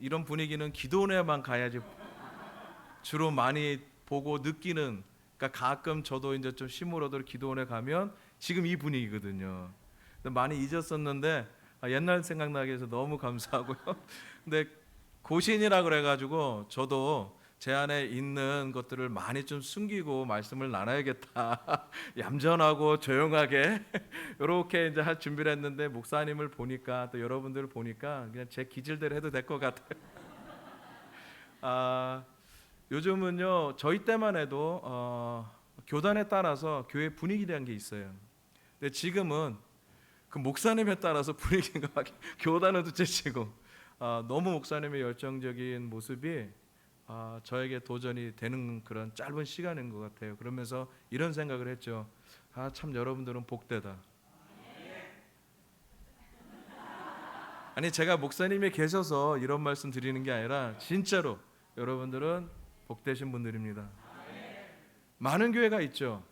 이런 분위기는 기도원에만 가야지 주로 많이 보고 느끼는. 그러니까 가끔 저도 이제 좀 심을 얻으러 기도원에 가면 지금 이 분위기거든요. 근데 많이 잊었었는데 옛날 생각나게 해서 너무 감사하고요. 근데 고신이라 그래가지고 저도 제 안에 있는 것들을 많이 좀 숨기고 말씀을 나눠야겠다. 얌전하고 조용하게 이렇게 이제 할 준비를 했는데 목사님을 보니까 또 여러분들을 보니까 그냥 제 기질대로 해도 될 것 같아요. 아, 요즘은요 저희 때만 해도 교단에 따라서 교회 분위기라는 게 있어요. 근데 지금은 그 목사님에 따라서 분위기가 막 교단은 둘째치고 너무 목사님의 열정적인 모습이 저에게 도전이 되는 그런 짧은 시간인 것 같아요. 그러면서 이런 생각을 했죠. 참 여러분들은 복되다. 아니 제가 목사님이 계셔서 이런 말씀 드리는 게 아니라 진짜로 여러분들은 복되신 분들입니다. 많은 교회가 있죠.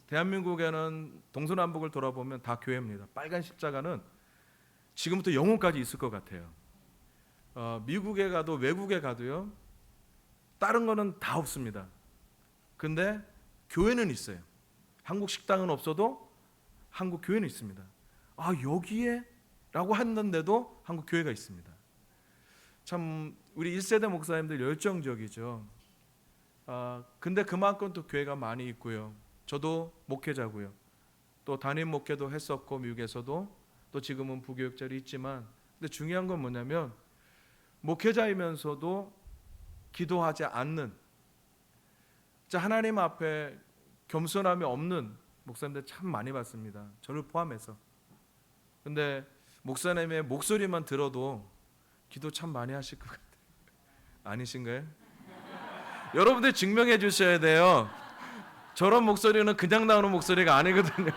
대한민국에는 동서남북을 돌아보면 다 교회입니다. 빨간 십자가는 지금부터 영혼까지 있을 것 같아요. 미국에 가도 외국에 가도요. 다른 거는 다 없습니다. 근데 교회는 있어요. 한국 식당은 없어도 한국 교회는 있습니다. 여기에? 라고 했는데도 한국 교회가 있습니다. 참 우리 1세대 목사님들 열정적이죠. 근데 그만큼 또 교회가 많이 있고요. 저도 목회자고요. 또 담임 목회도 했었고 미국에서도 또 지금은 부교육자로 있지만 근데 중요한 건 뭐냐면 목회자이면서도 기도하지 않는 하나님 앞에 겸손함이 없는 목사님들 참 많이 봤습니다. 저를 포함해서. 근데 목사님의 목소리만 들어도 기도 참 많이 하실 것 같아요. 아니신가요? 여러분들 증명해 주셔야 돼요. 저런 목소리는 그냥 나오는 목소리가 아니거든요.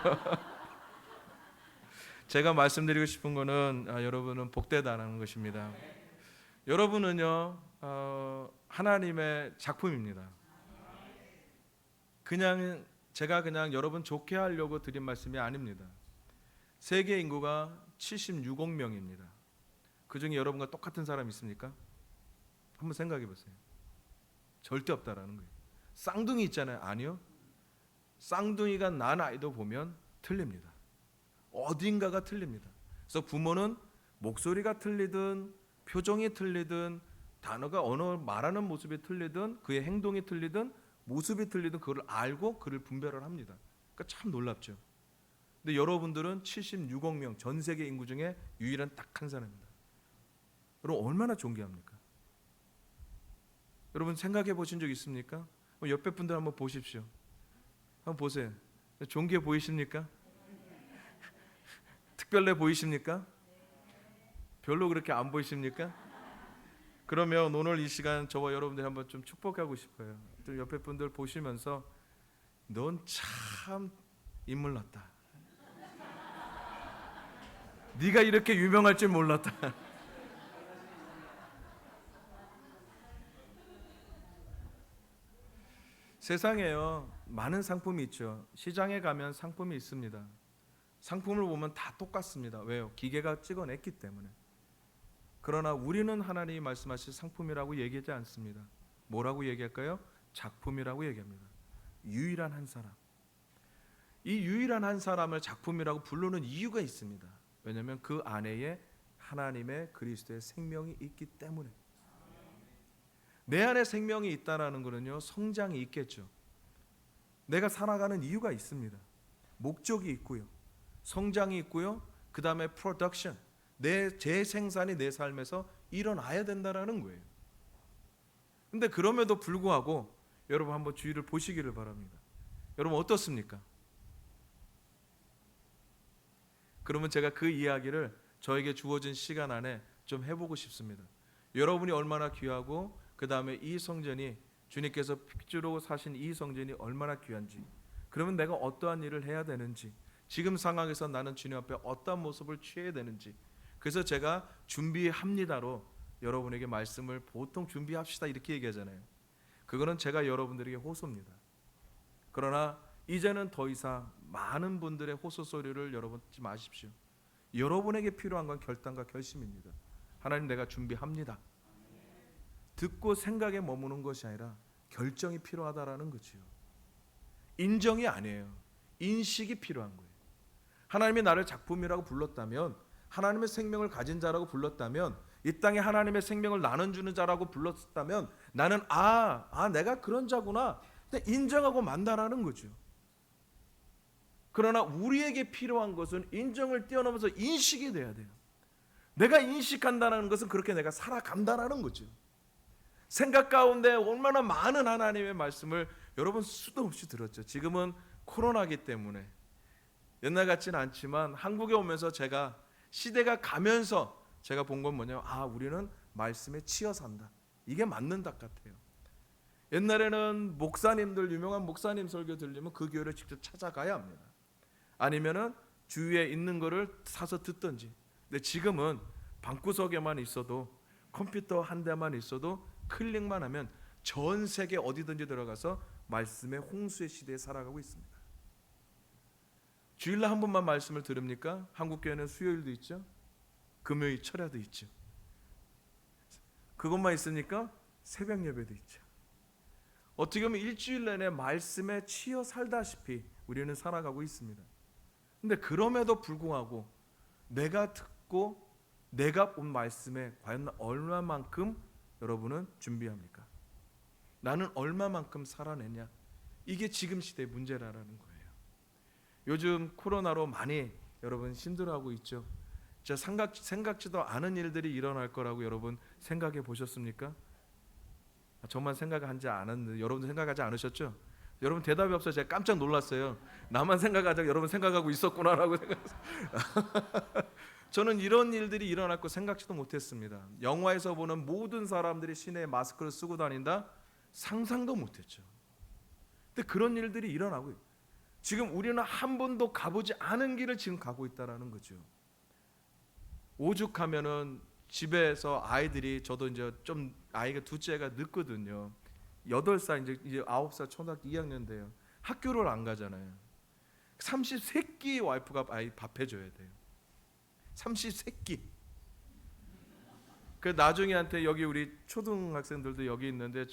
제가 말씀드리고 싶은 거는 여러분은 복되다라는 것입니다. 여러분은요 하나님의 작품입니다. 제가 그냥 여러분 좋게 하려고 드린 말씀이 아닙니다. 세계 인구가 76억 명입니다. 그 중에 여러분과 똑같은 사람 있습니까? 한번 생각해 보세요. 절대 없다라는 거예요. 쌍둥이 있잖아요. 아니요. 쌍둥이가 난 아이도 보면 틀립니다. 어딘가가 틀립니다. 그래서 부모는 목소리가 틀리든 표정이 틀리든 단어가 언어 말하는 모습이 틀리든 그의 행동이 틀리든 모습이 틀리든 그걸 알고 그를 분별을 합니다. 그러니까 참 놀랍죠. 근데 여러분들은 76억 명 전 세계 인구 중에 유일한 딱 한 사람입니다. 여러분 얼마나 존귀합니까? 여러분 생각해 보신 적 있습니까? 옆에 분들 한번 보십시오. 한번 보세요. 존귀해 보이십니까? 특별해 보이십니까? 별로 그렇게 안 보이십니까? 그러면 오늘 이 시간 저와 여러분들 한번 좀 축복하고 싶어요. 또 옆에 분들 보시면서 넌 참 인물 났다. 네가 이렇게 유명할 줄 몰랐다. 세상에요 많은 상품이 있죠. 시장에 가면 상품이 있습니다. 상품을 보면 다 똑같습니다. 왜요? 기계가 찍어냈기 때문에. 그러나 우리는 하나님이 말씀하신 상품이라고 얘기하지 않습니다. 뭐라고 얘기할까요? 작품이라고 얘기합니다. 유일한 한 사람. 이 유일한 한 사람을 작품이라고 부르는 이유가 있습니다. 왜냐하면 그 안에 하나님의 그리스도의 생명이 있기 때문에. 내 안에 생명이 있다는 것은요 성장이 있겠죠. 내가 살아가는 이유가 있습니다. 목적이 있고요. 성장이 있고요. 그 다음에 프로덕션, 내 재생산이 내 삶에서 일어나야 된다는 거예요. 근데 그럼에도 불구하고 여러분 한번 주위를 보시기를 바랍니다. 여러분 어떻습니까? 그러면 제가 그 이야기를 저에게 주어진 시간 안에 좀 해보고 싶습니다. 여러분이 얼마나 귀하고 그 다음에 이 성전이 주님께서 핏줄로 사신 이 성전이 얼마나 귀한지, 그러면 내가 어떠한 일을 해야 되는지, 지금 상황에서 나는 주님 앞에 어떠한 모습을 취해야 되는지, 그래서 제가 준비합니다로 여러분에게 말씀을 보통 준비합시다 이렇게 얘기하잖아요. 그거는 제가 여러분들에게 호소입니다. 그러나 이제는 더 이상 많은 분들의 호소 소리를 여러분 듣지 마십시오. 여러분에게 필요한 건 결단과 결심입니다. 하나님 내가 준비합니다. 듣고 생각에 머무는 것이 아니라 결정이 필요하다라는 거지요. 인정이 아니에요. 인식이 필요한 거예요. 하나님이 나를 작품이라고 불렀다면, 하나님의 생명을 가진 자라고 불렀다면, 이 땅에 하나님의 생명을 나눠주는 자라고 불렀다면 나는 내가 그런 자구나 인정하고 만다라는 거죠. 그러나 우리에게 필요한 것은 인정을 뛰어넘어서 인식이 돼야 돼요. 내가 인식한다는 것은 그렇게 내가 살아간다라는 거죠. 생각 가운데 얼마나 많은 하나님의 말씀을 여러분 수도 없이 들었죠. 지금은 코로나기 때문에 옛날 같지는 않지만 한국에 오면서 제가 시대가 가면서 제가 본 건 뭐냐면 우리는 말씀에 치여 산다. 이게 맞는 것 같아요. 옛날에는 목사님들, 유명한 목사님 설교 들리면 그 교회를 직접 찾아가야 합니다. 아니면은 주위에 있는 거를 사서 듣든지. 근데 지금은 방구석에만 있어도, 컴퓨터 한 대만 있어도 클릭만 하면 전 세계 어디든지 들어가서 말씀의 홍수의 시대에 살아가고 있습니다. 주일날 한 번만 말씀을 들읍니까? 한국 교회는 수요일도 있죠. 금요일 철야도 있죠. 그것만 있으니까 새벽 예배도 있죠. 어떻게 보면 일주일 내내 말씀에 치여 살다시피 우리는 살아가고 있습니다. 근데 그럼에도 불구하고 내가 듣고 내가 본 말씀에 과연 얼마만큼 여러분은 준비합니까? 나는 얼마만큼 살아내냐? 이게 지금 시대의 문제라는 거예요. 요즘 코로나로 많이 여러분 힘들어하고 있죠. 진짜 생각지도 않은 일들이 일어날 거라고 여러분 생각해 보셨습니까? 저만 생각하지 않았는데 여러분도 생각하지 않으셨죠? 여러분 대답이 없어서 제가 깜짝 놀랐어요. 나만 생각하자 여러분 생각하고 있었구나라고 생각했어요. 저는 이런 일들이 일어날 거 생각지도 못했습니다. 영화에서 보는 모든 사람들이 시내에 마스크를 쓰고 다닌다? 상상도 못했죠. 근데 그런 일들이 일어나고 지금 우리는 한 번도 가보지 않은 길을 지금 가고 있다라는 거죠. 오죽하면은 집에서 아이들이, 저도 이제 좀 아이가 둘째가 늦거든요. 8살 이제 9살 초등학교 2학년 돼요. 학교를 안 가잖아요. 30세끼 와이프가 아이 밥 해줘야 돼요. 30세끼. 그 나중에한테 여기 우리 초등학생들도 여기 있는데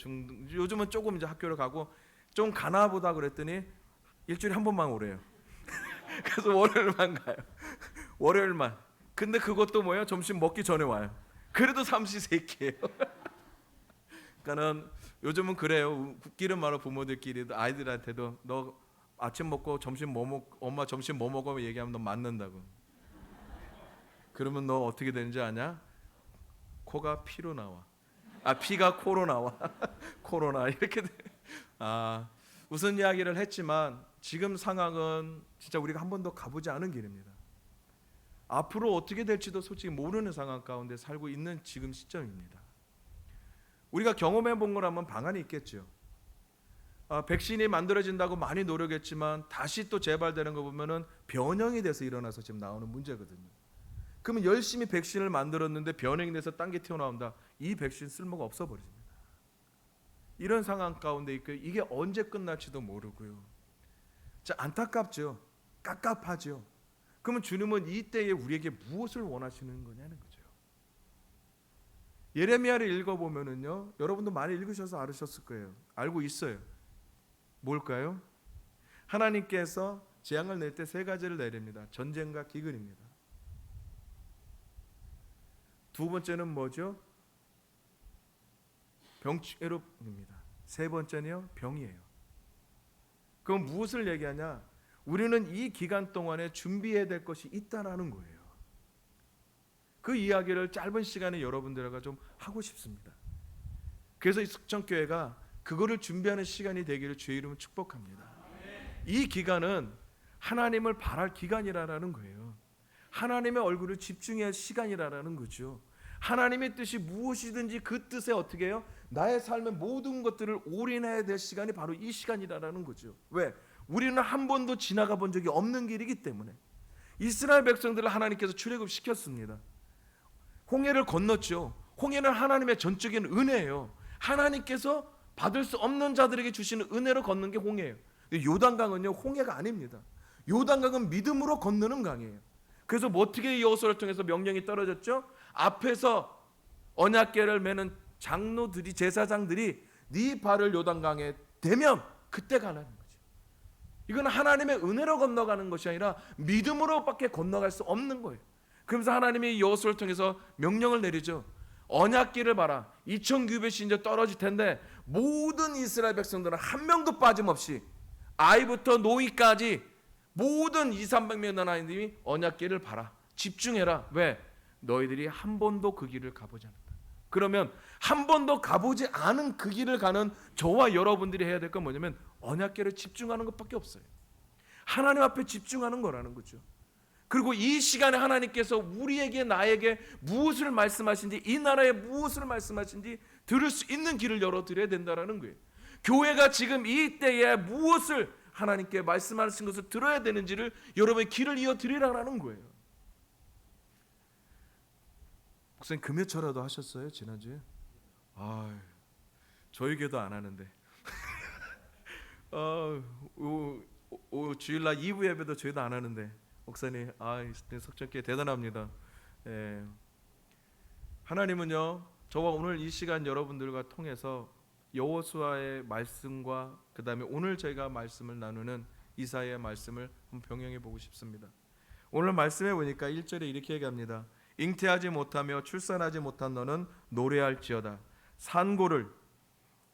요즘은 조금 이제 학교를 가고 좀 가나 보다 그랬더니 일주일에 한 번만 오래요. 그래서 월요일만 가요. 월요일만. 근데 그것도 뭐예요? 점심 먹기 전에 와요. 그래도 삼시세끼예요. 그러니까는 요즘은 그래요. 웃기는 말로 부모들끼리도 아이들한테도 너 아침 먹고 점심 엄마 점심 뭐 먹어 얘기하면 너 맞는다고. 그러면 너 어떻게 되는지 아냐? 코가 피로 나와. 피가 코로 나와. 코로나 이렇게 돼. 무슨 이야기를 했지만 지금 상황은 진짜 우리가 한 번도 가보지 않은 길입니다. 앞으로 어떻게 될지도 솔직히 모르는 상황 가운데 살고 있는 지금 시점입니다. 우리가 경험해 본 거라면 방안이 있겠죠. 백신이 만들어진다고 많이 노력했지만 다시 또 재발되는 거 보면은 변형이 돼서 일어나서 지금 나오는 문제거든요. 그러면 열심히 백신을 만들었는데 변형이 돼서 딴 게 튀어나온다. 이 백신 쓸모가 없어 버립니다. 이런 상황 가운데 있고 이게 언제 끝날지도 모르고요. 자, 안타깝죠. 깝깝하죠. 그러면 주님은 이때에 우리에게 무엇을 원하시는 거냐는 거죠. 예레미야를 읽어보면은요, 여러분도 많이 읽으셔서 알으셨을 거예요. 알고 있어요. 뭘까요? 하나님께서 재앙을 낼 때 3가지를 내립니다. 전쟁과 기근입니다. 두 번째는 뭐죠? 병괴롭입니다. 3번째는요, 병이에요. 그럼 무엇을 얘기하냐? 우리는 이 기간 동안에 준비해야 될 것이 있다라는 거예요. 그 이야기를 짧은 시간에 여러분들과 좀 하고 싶습니다. 그래서 이 숙청교회가 그거를 준비하는 시간이 되기를 주의 이름으로 축복합니다. 이 기간은 하나님을 바랄 기간이라는 거예요. 하나님의 얼굴을 집중해야 할 시간이라는 거죠. 하나님의 뜻이 무엇이든지 그 뜻에 어떻게 해요? 나의 삶의 모든 것들을 올인해야 될 시간이 바로 이 시간이라는 거죠. 왜? 우리는 한 번도 지나가 본 적이 없는 길이기 때문에. 이스라엘 백성들을 하나님께서 출애굽시켰습니다. 홍해를 건넜죠. 홍해는 하나님의 전적인 은혜예요. 하나님께서 받을 수 없는 자들에게 주시는 은혜로 걷는 게 홍해예요. 요단강은요, 홍해가 아닙니다. 요단강은 믿음으로 건너는 강이에요. 그래서 어떻게 여호수아를 통해서 명령이 떨어졌죠? 앞에서 언약궤를 매는 장로들이, 제사장들이 네 발을 요단강에 대면 그때 가라는 거죠. 이건 하나님의 은혜로 건너가는 것이 아니라 믿음으로밖에 건너갈 수 없는 거예요. 그러면서 하나님이 여호수아를 통해서 명령을 내리죠. 언약궤를 봐라. 2900이 이제 떨어질 텐데 모든 이스라엘 백성들은 한 명도 빠짐없이 아이부터 노이까지 모든 200~300명 되는 아이들이 언약궤를 봐라. 집중해라. 왜? 너희들이 한 번도 그 길을 가보지 않았다. 그러면 한 번도 가보지 않은 그 길을 가는 저와 여러분들이 해야 될 건 뭐냐면 언약궤를 집중하는 것밖에 없어요. 하나님 앞에 집중하는 거라는 거죠. 그리고 이 시간에 하나님께서 우리에게, 나에게 무엇을 말씀하신지, 이 나라에 무엇을 말씀하신지 들을 수 있는 길을 열어드려야 된다는 거예요. 교회가 지금 이 때에 무엇을 하나님께 말씀하신 것을 들어야 되는지를 여러분의 길을 이어드리라는 거예요. 목사님 금요철화도 하셨어요? 지난주에? 저에게도 안 하는데 주일날 2부 예배도 저희도 안 하는데 목사님 석천교회 대단합니다. 예. 하나님은요 저와 오늘 이 시간 여러분들과 통해서 여호수아의 말씀과 그 다음에 오늘 저희가 말씀을 나누는 이사야의 말씀을 한번 병행해 보고 싶습니다. 오늘 말씀에 보니까 1절에 이렇게 얘기합니다. 잉태하지 못하며 출산하지 못한 너는 노래할지어다. 산고를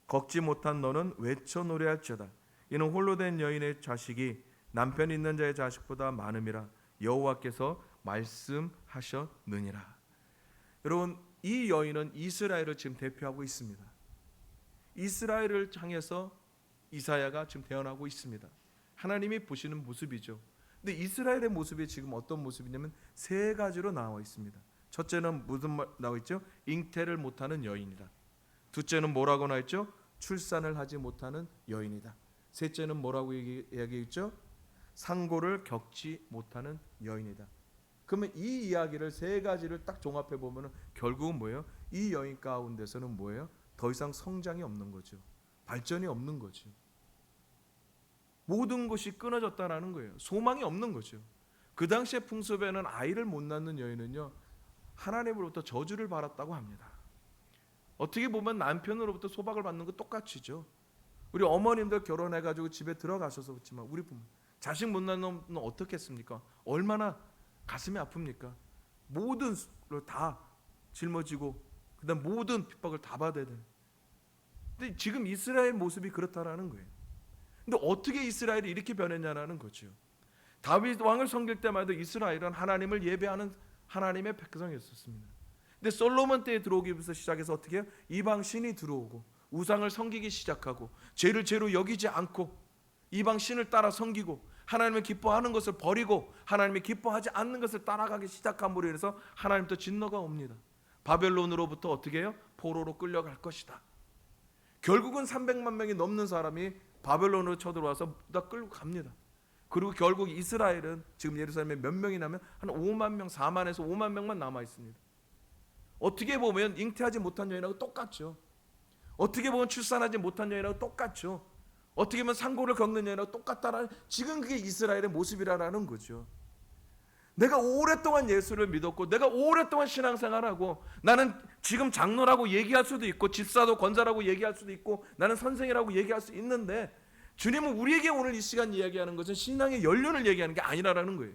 걷지 못한 너는 외쳐 노래할지어다. 이는 홀로 된 여인의 자식이 남편 있는 자의 자식보다 많음이라 여호와께서 말씀하셨느니라. 여러분, 이 여인은 이스라엘을 지금 대표하고 있습니다. 이스라엘을 향해서 이사야가 지금 대언하고 있습니다. 하나님이 보시는 모습이죠. 근데 이스라엘의 모습이 지금 어떤 모습이냐면 세 가지로 나와 있습니다. 첫째는 무슨 말 나와 있죠? 잉태를 못하는 여인이다. 둘째는 뭐라고 나와 있죠? 출산을 하지 못하는 여인이다. 셋째는 뭐라고 이야기했죠? 상고를 겪지 못하는 여인이다. 그러면 이 이야기를 세 가지를 딱 종합해 보면 결국은 뭐예요? 이 여인 가운데서는 뭐예요? 더 이상 성장이 없는 거죠. 발전이 없는 거죠. 모든 것이 끊어졌다라는 거예요. 소망이 없는 거죠. 그 당시의 풍습에는 아이를 못 낳는 여인은요 하나님으로부터 저주를 받았다고 합니다. 어떻게 보면 남편으로부터 소박을 받는 거 똑같이죠. 우리 어머님들 결혼해가지고 집에 들어가셔서 그렇지만 우리 부모 자식 못 낳는 놈은 어떻겠습니까? 얼마나 가슴이 아픕니까? 모든 걸 다 짊어지고 그다음 모든 핍박을 다 받아야 되는. 근데 지금 이스라엘 모습이 그렇다라는 거예요. 근데 어떻게 이스라엘이 이렇게 변했냐라는 거죠. 다윗 왕을 섬길 때마다 이스라엘은 하나님을 예배하는 하나님의 백성이었습니다. 근데 솔로몬 때에 들어오기부터 시작해서 어떻게 해요? 이방 신이 들어오고 우상을 섬기기 시작하고 죄를 죄로 여기지 않고 이방 신을 따라 섬기고 하나님을 기뻐하는 것을 버리고 하나님이 기뻐하지 않는 것을 따라가기 시작함으로 인해서 하나님부터 진노가 옵니다. 바벨론으로부터 어떻게 해요? 포로로 끌려갈 것이다. 결국은 300만 명이 넘는 사람이 바벨론으로 쳐들어와서 다 끌고 갑니다. 그리고 결국 이스라엘은 지금 예루살렘에 몇 명이 나면 한 5만 명, 4만에서 5만 명만 남아 있습니다. 어떻게 보면 잉태하지 못한 여인하고 똑같죠. 어떻게 보면 출산하지 못한 여인하고 똑같죠. 어떻게 보면 상고를 겪는 여인하고 똑같다라는, 지금 그게 이스라엘의 모습이라는 거죠. 내가 오랫동안 예수를 믿었고 내가 오랫동안 신앙생활하고 나는 지금 장로라고 얘기할 수도 있고 집사도 권사라고 얘기할 수도 있고 나는 선생이라고 얘기할 수 있는데 주님은 우리에게 오늘 이 시간 이야기하는 것은 신앙의 연륜을 얘기하는 게 아니라는 거예요.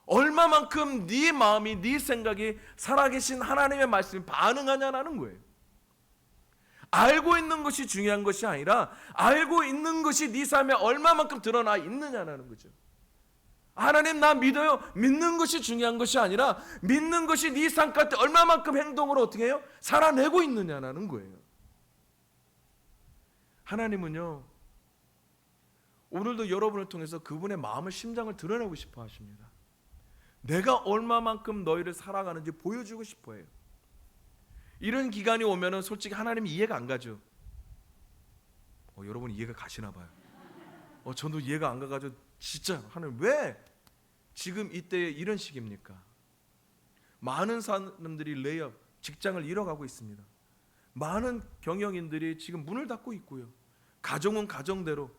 얼마만큼 네 마음이, 네 생각이 살아계신 하나님의 말씀에 반응하냐라는 거예요. 알고 있는 것이 중요한 것이 아니라 알고 있는 것이 네 삶에 얼마만큼 드러나 있느냐라는 거죠. 하나님 나 믿어요. 믿는 것이 중요한 것이 아니라 믿는 것이 네 삶 가운데 얼마만큼 행동으로 어떻게 해요? 살아내고 있느냐라는 거예요. 하나님은요 오늘도 여러분을 통해서 그분의 마음을, 심장을 드러내고 싶어 하십니다. 내가 얼마만큼 너희를 사랑하는지 보여주고 싶어 해요. 이런 기간이 오면은 솔직히 하나님이 이해가 안 가죠. 여러분 이해가 가시나 봐요. 저도 이해가 안 가가지고 진짜 하나님 왜 지금 이때에 이런 시기입니까? 많은 사람들이 레이업, 직장을 잃어가고 있습니다. 많은 경영인들이 지금 문을 닫고 있고요. 가정은 가정대로,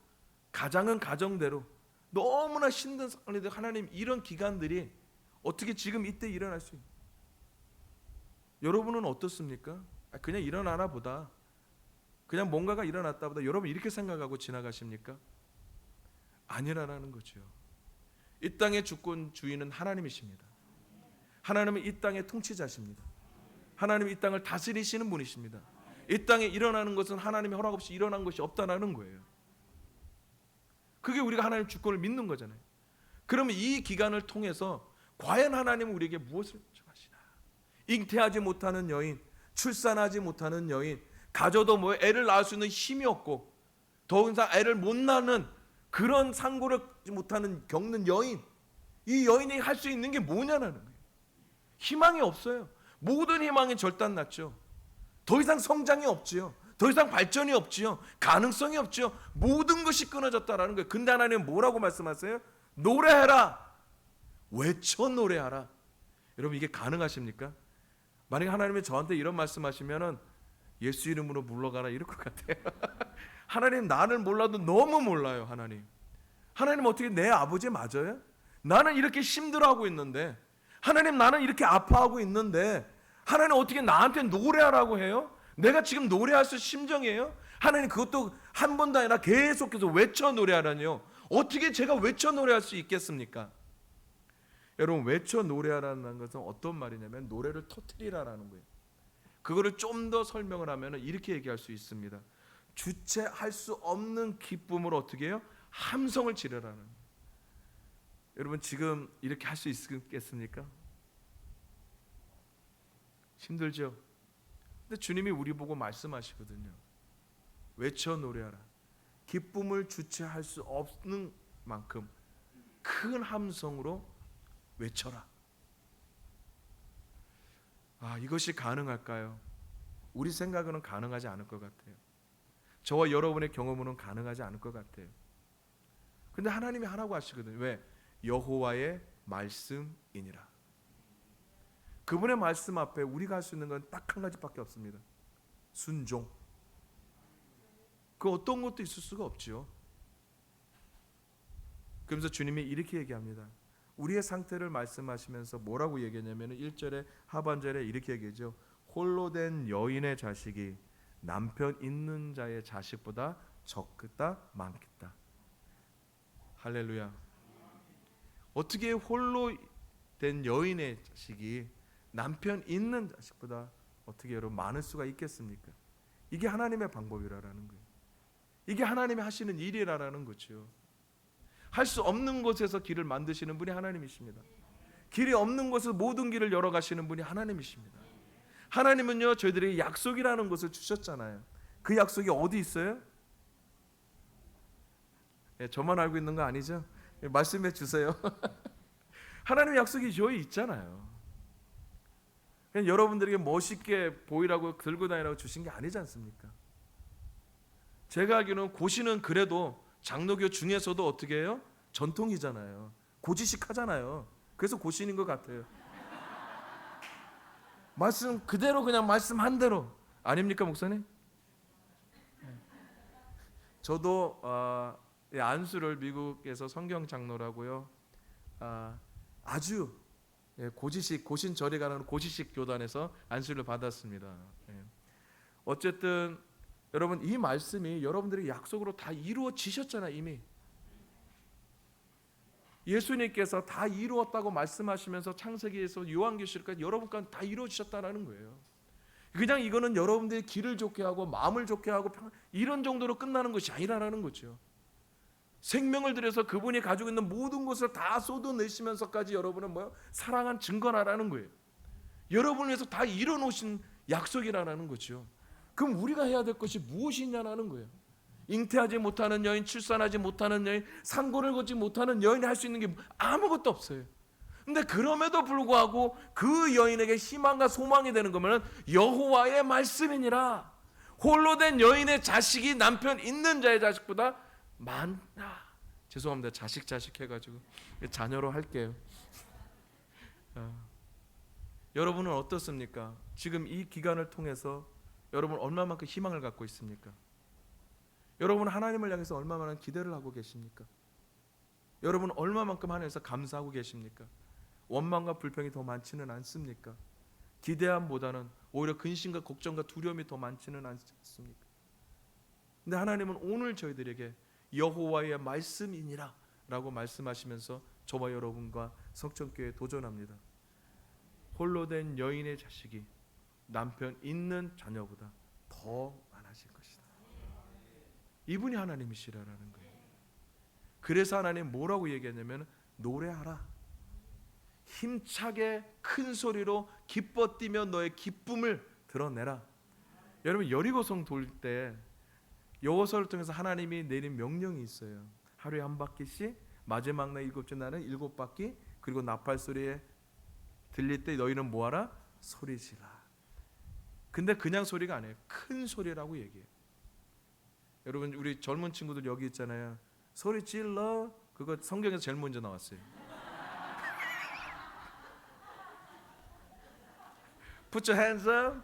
가장은 가정대로 너무나 힘든 상황인데 하나님 이런 기간들이 어떻게 지금 이때 일어날 수 있나요? 여러분은 어떻습니까? 그냥 일어나나 보다, 그냥 뭔가가 일어났다 보다, 여러분 이렇게 생각하고 지나가십니까? 아니라는 거죠. 이 땅의 주권 주인은 하나님이십니다. 하나님은 이 땅의 통치자십니다. 하나님은 이 땅을 다스리시는 분이십니다. 이 땅에 일어나는 것은 하나님의 허락 없이 일어난 것이 없다는 거예요. 그게 우리가 하나님 주권을 믿는 거잖아요. 그러면 이 기간을 통해서 과연 하나님은 우리에게 무엇을 요청하시나? 잉태하지 못하는 여인, 출산하지 못하는 여인, 가져도 뭐 애를 낳을 수 있는 힘이 없고 더 이상 애를 못 낳는 그런 상고를 못하는 겪는 여인, 이 여인이 할 수 있는 게 뭐냐는 거예요. 희망이 없어요. 모든 희망이 절단났죠. 더 이상 성장이 없지요. 더 이상 발전이 없지요. 가능성이 없지요. 모든 것이 끊어졌다라는 거예요. 근데 하나님은 뭐라고 말씀하세요? 노래해라. 외쳐 노래하라. 여러분 이게 가능하십니까? 만약에 하나님이 저한테 이런 말씀하시면은 예수 이름으로 물러가라 이럴 것 같아요. 하나님 나를 몰라도 너무 몰라요. 하나님 어떻게 내 아버지 맞아요? 나는 이렇게 힘들어하고 있는데, 하나님 나는 이렇게 아파하고 있는데 하나님 어떻게 나한테 노래하라고 해요? 내가 지금 노래할 수 심정이에요? 하나님 그것도 한 번도 아니라 계속해서 외쳐 노래하라니요. 어떻게 제가 외쳐 노래할 수 있겠습니까? 여러분 외쳐 노래하라는 것은 어떤 말이냐면 노래를 터뜨리라라는 거예요. 그거를 좀 더 설명을 하면 이렇게 얘기할 수 있습니다. 주체할 수 없는 기쁨으로 어떻게 해요? 함성을 지르라는 거예요. 여러분 지금 이렇게 할 수 있겠습니까? 힘들죠? 근데 주님이 우리 보고 말씀하시거든요. 외쳐 노래하라. 기쁨을 주체할 수 없는 만큼 큰 함성으로 외쳐라. 이것이 가능할까요? 우리 생각으로는 가능하지 않을 것 같아요. 저와 여러분의 경험으로는 가능하지 않을 것 같아요. 근데 하나님이 하라고 하시거든요. 왜? 여호와의 말씀이니라. 그분의 말씀 앞에 우리가 할 수 있는 건 딱 한 가지밖에 없습니다. 순종. 그 어떤 것도 있을 수가 없죠. 그러면서 주님이 이렇게 얘기합니다. 우리의 상태를 말씀하시면서 뭐라고 얘기했냐면 1절에 하반절에 이렇게 얘기하죠. 홀로 된 여인의 자식이 남편 있는 자의 자식보다 적다 많겠다. 할렐루야. 어떻게 홀로 된 여인의 자식이 남편 있는 자식보다 어떻게 여러분 많을 수가 있겠습니까? 이게 하나님의 방법이라는 거예요. 이게 하나님이 하시는 일이라는 거죠. 할 수 없는 곳에서 길을 만드시는 분이 하나님이십니다. 길이 없는 곳에서 모든 길을 열어가시는 분이 하나님이십니다. 하나님은요 저희들에게 약속이라는 것을 주셨잖아요. 그 약속이 어디 있어요? 저만 알고 있는 거 아니죠? 말씀해 주세요. 하나님의 약속이 저희 있잖아요. 그냥 여러분들에게 멋있게 보이라고 들고 다니라고 주신 게 아니지 않습니까? 제가 알기로는 고시는 그래도 장로교 중에서도 어떻게 해요? 전통이잖아요. 고지식 하잖아요. 그래서 고시인 것 같아요. 말씀 그대로 그냥 말씀 한 대로 아닙니까 목사님? 저도 안수를 미국에서 성경 장로라고요. 아주 고지식 고신절에 가는 고지식 교단에서 안수를 받았습니다. 어쨌든 여러분 이 말씀이 여러분들의 약속으로 다 이루어지셨잖아요. 이미 예수님께서 다 이루었다고 말씀하시면서 창세기에서 요한계시록까지 여러분까지 다 이루어지셨다는 거예요. 그냥 이거는 여러분들의 길을 좋게 하고 마음을 좋게 하고 이런 정도로 끝나는 것이 아니라는 거죠. 생명을 들여서 그분이 가지고 있는 모든 것을 다 쏟아내시면서까지 여러분은 뭐요? 사랑한 증거라는 거예요. 여러분을 위해서 다 이뤄놓으신 약속이라는 거죠. 그럼 우리가 해야 될 것이 무엇이냐는 거예요. 잉태하지 못하는 여인, 출산하지 못하는 여인, 상고를 걷지 못하는 여인이 할 수 있는 게 아무것도 없어요. 근데 그럼에도 불구하고 그 여인에게 희망과 소망이 되는 거면 여호와의 말씀이니라. 홀로 된 여인의 자식이 남편 있는 자의 자식보다 많다. 죄송합니다. 자식 해가지고 자녀로 할게요. 여러분은 어떻습니까? 지금 이 기간을 통해서 여러분 얼마만큼 희망을 갖고 있습니까? 여러분은 하나님을 향해서 얼마만큼 기대를 하고 계십니까? 여러분은 얼마만큼 하나님께서 감사하고 계십니까? 원망과 불평이 더 많지는 않습니까? 기대함보다는 오히려 근심과 걱정과 두려움이 더 많지는 않습니까? 근데 하나님은 오늘 저희들에게 여호와의 말씀이니라 라고 말씀하시면서 저와 여러분과 성천교회에 도전합니다. 홀로 된 여인의 자식이 남편 있는 자녀보다 더 많아질 것이다. 이분이 하나님이시라는 거예요. 그래서 하나님 뭐라고 얘기했냐면 노래하라. 힘차게 큰 소리로 기뻐 뛰며 너의 기쁨을 드러내라. 여러분 여리고성 돌 때 여호수아를 통해서 하나님이 내린 명령이 있어요. 하루에 한 바퀴씩 마지막 날 일곱째 날은 7바퀴 그리고 나팔 소리에 들릴 때 너희는 뭐하라? 소리지라. 근데 그냥 소리가 아니에요. 큰 소리라고 얘기해요. 여러분 우리 젊은 친구들 여기 있잖아요. 소리 질러. 그거 성경에서 제일 먼저 나왔어요. Put your hands up.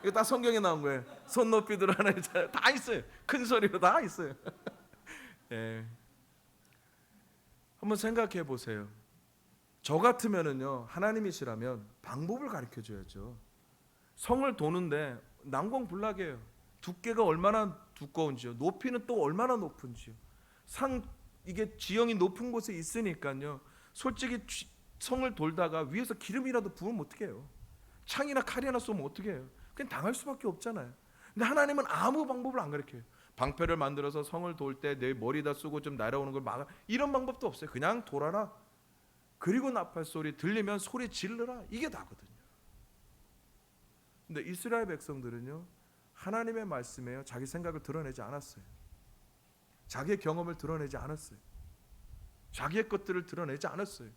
이거 다 성경에 나온 거예요. 손 높이 들어 하나 다 있어요. 큰 소리로 다 있어요. 예. 한번 생각해 보세요. 저 같으면은요 하나님이시라면 방법을 가르쳐 줘야죠. 성을 도는데 난공불락이에요. 두께가 얼마나 두꺼운지요. 높이는 또 얼마나 높은지요. 이게 지형이 높은 곳에 있으니까요. 솔직히 성을 돌다가 위에서 기름이라도 부으면 어떻게 해요? 창이나 칼이나 쏘면 어떻게 해요? 그냥 당할 수밖에 없잖아요. 근데 하나님은 아무 방법을 안 가르쳐요. 방패를 만들어서 성을 돌 때 내 머리다 쓰고 좀 날아오는 걸 막아 이런 방법도 없어요. 그냥 돌아라. 그리고 나팔 소리 들리면 소리 질러라. 이게 다거든요. 근데 이스라엘 백성들은요 하나님의 말씀에요 자기 생각을 드러내지 않았어요. 자기의 경험을 드러내지 않았어요. 자기의 것들을 드러내지 않았어요.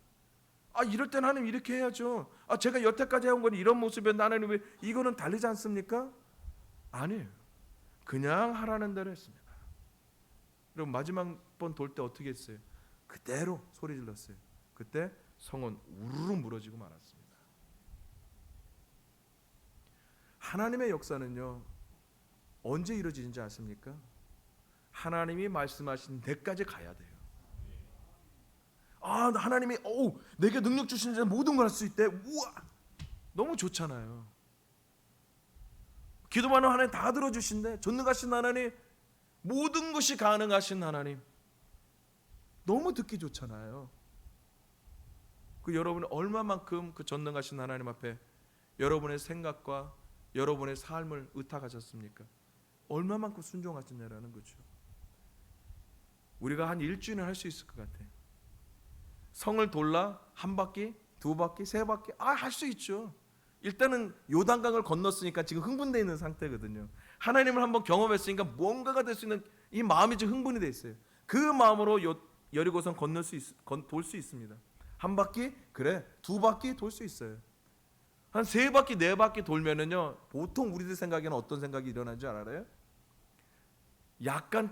이럴 땐 하나님 이렇게 해야죠. 제가 여태까지 해온 건 이런 모습이었는데 하나님 왜 이거는 다르지 않습니까? 아니에요. 그냥 하라는 대로 했습니다. 그럼 마지막 번 돌 때 어떻게 했어요? 그대로 소리 질렀어요. 그때 성은 우르르 무너지고 말았습니다. 하나님의 역사는요 언제 이루어지는지 아십니까? 하나님이 말씀하신 데까지 가야 돼요. 하나님이 내게 능력 주신 자 모든 걸 할 수 있대. 우와, 너무 좋잖아요. 기도만 하면 하나님 다 들어주신대. 전능하신 하나님, 모든 것이 가능하신 하나님, 너무 듣기 좋잖아요. 여러분은 얼마만큼 그 전능하신 하나님 앞에 여러분의 생각과 여러분의 삶을 의탁하셨습니까? 얼마만큼 순종하셨냐라는 거죠. 우리가 한 일주일은 할 수 있을 것 같아요. 성을 돌라 한 바퀴, 두 바퀴, 세 바퀴 할 수 있죠. 일단은 요단강을 건넜으니까 지금 흥분되어 있는 상태거든요. 하나님을 한번 경험했으니까 뭔가가 될 수 있는 이 마음이 지금 흥분이 되어 있어요. 그 마음으로 여리고성 돌 수 있습니다. 한 바퀴? 그래. 두 바퀴 돌 수 있어요. 한 세 바퀴, 네 바퀴 돌면은요 보통 우리들 생각에는 어떤 생각이 일어나는 줄 알아요?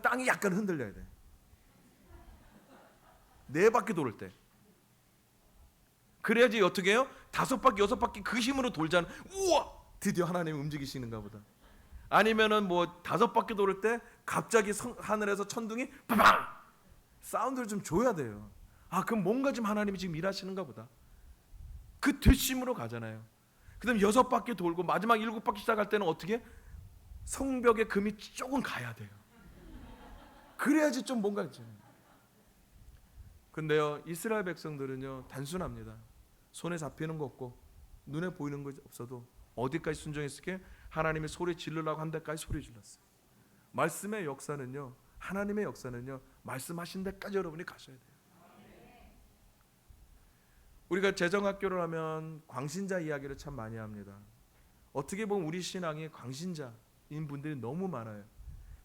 땅이 약간 흔들려야 돼. 네 바퀴 돌을 때. 그래야지 어떻게 해요? 다섯 바퀴, 여섯 바퀴 그 힘으로 돌잖아. 우와! 드디어 하나님이 움직이시는가 보다. 아니면은 다섯 바퀴 돌을 때 갑자기 하늘에서 천둥이 빠방! 사운드를 좀 줘야 돼요. 그럼 뭔가 좀 하나님이 지금 일하시는가 보다. 그 뒷심으로 가잖아요. 그 다음에 여섯 바퀴 돌고 마지막 일곱 바퀴 시작할 때는 어떻게? 성벽에 금이 조금 가야 돼요. 그래야지 좀 뭔가 있잖아요. 근데요 이스라엘 백성들은요 단순합니다. 손에 잡히는 거 없고 눈에 보이는 거 없어도 어디까지 순종했을게? 하나님이 소리 지르라고 한 데까지 소리 질렀어요. 말씀의 역사는요 하나님의 역사는요 말씀하신 데까지 여러분이 가셔야 돼요. 우리가 재정학교를 하면 광신자 이야기를 참 많이 합니다. 어떻게 보면 우리 신앙이 광신자인 분들이 너무 많아요.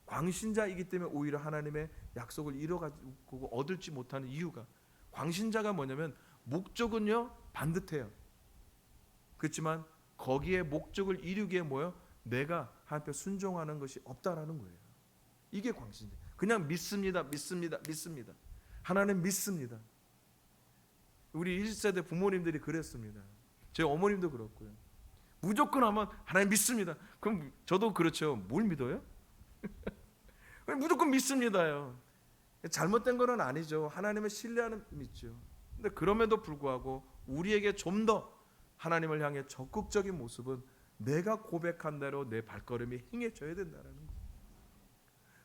광신자이기 때문에 오히려 하나님의 약속을 잃어가지고 얻을지 못하는 이유가, 광신자가 뭐냐면 목적은요 반듯해요. 그렇지만 거기에 목적을 이루기에 내가 하나님께 순종하는 것이 없다라는 거예요. 이게 광신자. 그냥 믿습니다. 하나님 믿습니다. 우리 1세대 부모님들이 그랬습니다. 제 어머님도 그렇고요. 무조건 하면 하나님 믿습니다. 그럼 저도 그렇죠. 뭘 믿어요? 무조건 믿습니다요. 잘못된 건 아니죠. 하나님을 신뢰하는 믿죠. 근데 그럼에도 불구하고 우리에게 좀 더 하나님을 향해 적극적인 모습은 내가 고백한 대로 내 발걸음이 행해져야 된다는 거예요.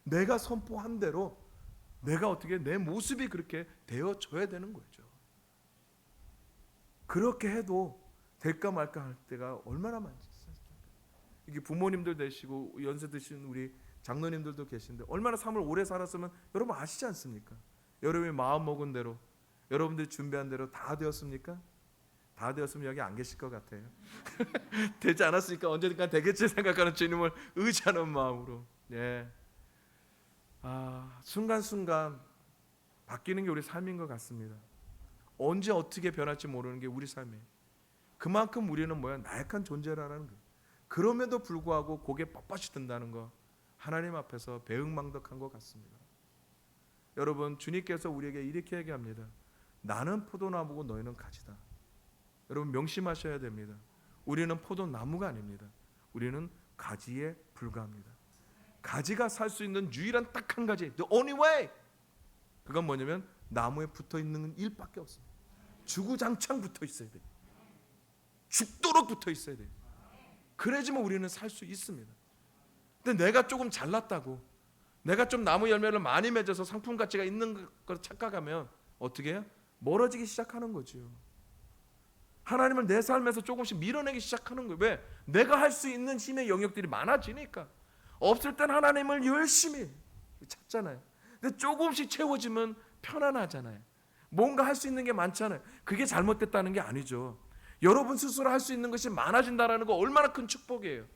내가 선포한 대로 내가 어떻게 내 모습이 그렇게 되어져야 되는 거죠. 그렇게 해도 될까 말까 할 때가 얼마나 많지. 이게 부모님들 되시고 연세 드신 우리 장로님들도 계신데 얼마나 삶을 오래 살았으면 여러분 아시지 않습니까? 여러분이 마음 먹은 대로 여러분들이 준비한 대로 다 되었습니까? 다 되었으면 여기 안 계실 것 같아요. 되지 않았으니까 언제든가 되겠지 생각하는 주님을 의지하는 마음으로. 예. 순간순간 바뀌는 게 우리 삶인 것 같습니다. 언제 어떻게 변할지 모르는 게 우리 삶이에요. 그만큼 우리는 나약한 존재라는 거예요. 그럼에도 불구하고 고개 뻣뻣이 든다는 거 하나님 앞에서 배응망덕한 것 같습니다. 여러분, 주님께서 우리에게 이렇게 얘기합니다. 나는 포도나무고 너희는 가지다. 여러분 명심하셔야 됩니다. 우리는 포도나무가 아닙니다. 우리는 가지에 불과합니다. 가지가 살 수 있는 유일한 딱 한 가지, the only way, 그건 뭐냐면 나무에 붙어 있는 일밖에 없습니다. 주구장창 붙어 있어야 돼요. 죽도록 붙어 있어야 돼요. 그래야지만 우리는 살 수 있습니다. 근데 내가 조금 잘났다고, 내가 좀 나무 열매를 많이 맺어서 상품 가치가 있는 걸 착각하면 어떻게 해요? 멀어지기 시작하는 거죠. 하나님을 내 삶에서 조금씩 밀어내기 시작하는 거예요. 왜? 내가 할 수 있는 힘의 영역들이 많아지니까. 없을 땐 하나님을 열심히 찾잖아요. 근데 조금씩 채워지면 편안하잖아요. 뭔가 할 수 있는 게 많잖아요. 그게 잘못됐다는 게 아니죠. 여러분 스스로 할 수 있는 것이 많아진다는 거 얼마나 큰 축복이에요.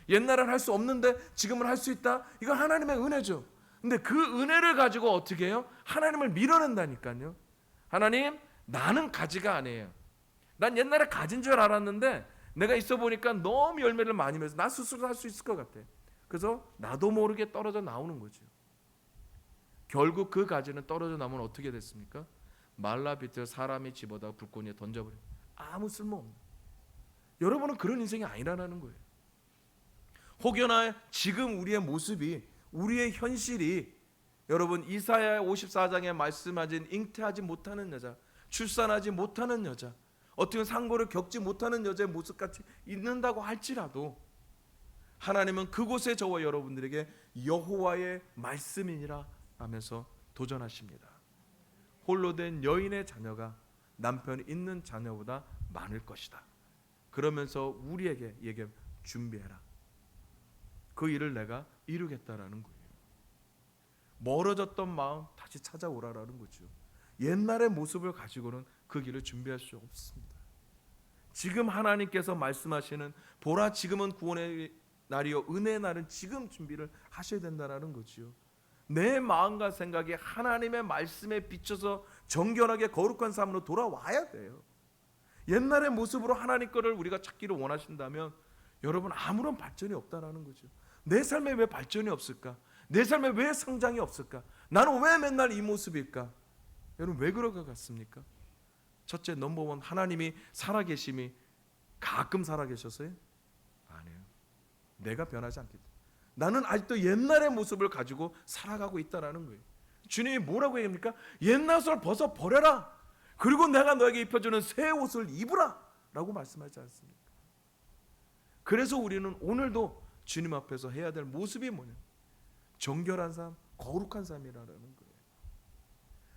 옛날엔 할 수 없는데 지금은 할 수 있다. 이건 하나님의 은혜죠. 근데 그 은혜를 가지고 어떻게 해요? 하나님을 밀어낸다니까요. 하나님, 나는 가지가 아니에요. 난 옛날에 가진 줄 알았는데 내가 있어 보니까 너무 열매를 많이 맺어서 나 스스로 할 수 있을 것 같아. 그래서 나도 모르게 떨어져 나오는 거죠. 결국 그 가지는 떨어져 나오면 어떻게 됐습니까? 말라 비틀 사람이 집어다가 불꽃에 던져버려. 아무 쓸모없는. 여러분은 그런 인생이 아니라는 거예요. 혹여나 지금 우리의 모습이, 우리의 현실이 여러분 이사야 54장에 말씀하신 잉태하지 못하는 여자, 출산하지 못하는 여자, 어떻게 상고를 겪지 못하는 여자의 모습같이 있는다고 할지라도 하나님은 그곳에 저와 여러분들에게 여호와의 말씀이니라 하면서 도전하십니다. 홀로 된 여인의 자녀가 남편이 있는 자녀보다 많을 것이다. 그러면서 우리에게 얘기해, 준비해라. 그 일을 내가 이루겠다라는 거예요. 멀어졌던 마음 다시 찾아오라라는 거죠. 옛날의 모습을 가지고는 그 길을 준비할 수 없습니다. 지금 하나님께서 말씀하시는 보라 지금은 구원의 날이요 은혜의 날은 지금 준비를 하셔야 된다는 거죠. 내 마음과 생각이 하나님의 말씀에 비춰서 정결하게 거룩한 삶으로 돌아와야 돼요. 옛날의 모습으로 하나님 거를 우리가 찾기를 원하신다면 여러분 아무런 발전이 없다라는 거죠. 내 삶에 왜 발전이 없을까? 내 삶에 왜 성장이 없을까? 나는 왜 맨날 이 모습일까? 여러분 왜 그럴 것 같습니까? 첫째, 넘버원, 하나님이 살아계심이 가끔 살아계셨어요? 아니에요. 내가 변하지 않기 때문에. 나는 아직도 옛날의 모습을 가지고 살아가고 있다는 거예요. 주님이 뭐라고 얘기합니까? 옛날 옷을 벗어버려라. 그리고 내가 너에게 입혀주는 새 옷을 입으라 라고 말씀하지 않습니까? 그래서 우리는 오늘도 주님 앞에서 해야 될 모습이 뭐냐? 정결한 삶, 거룩한 삶이라는 거예요.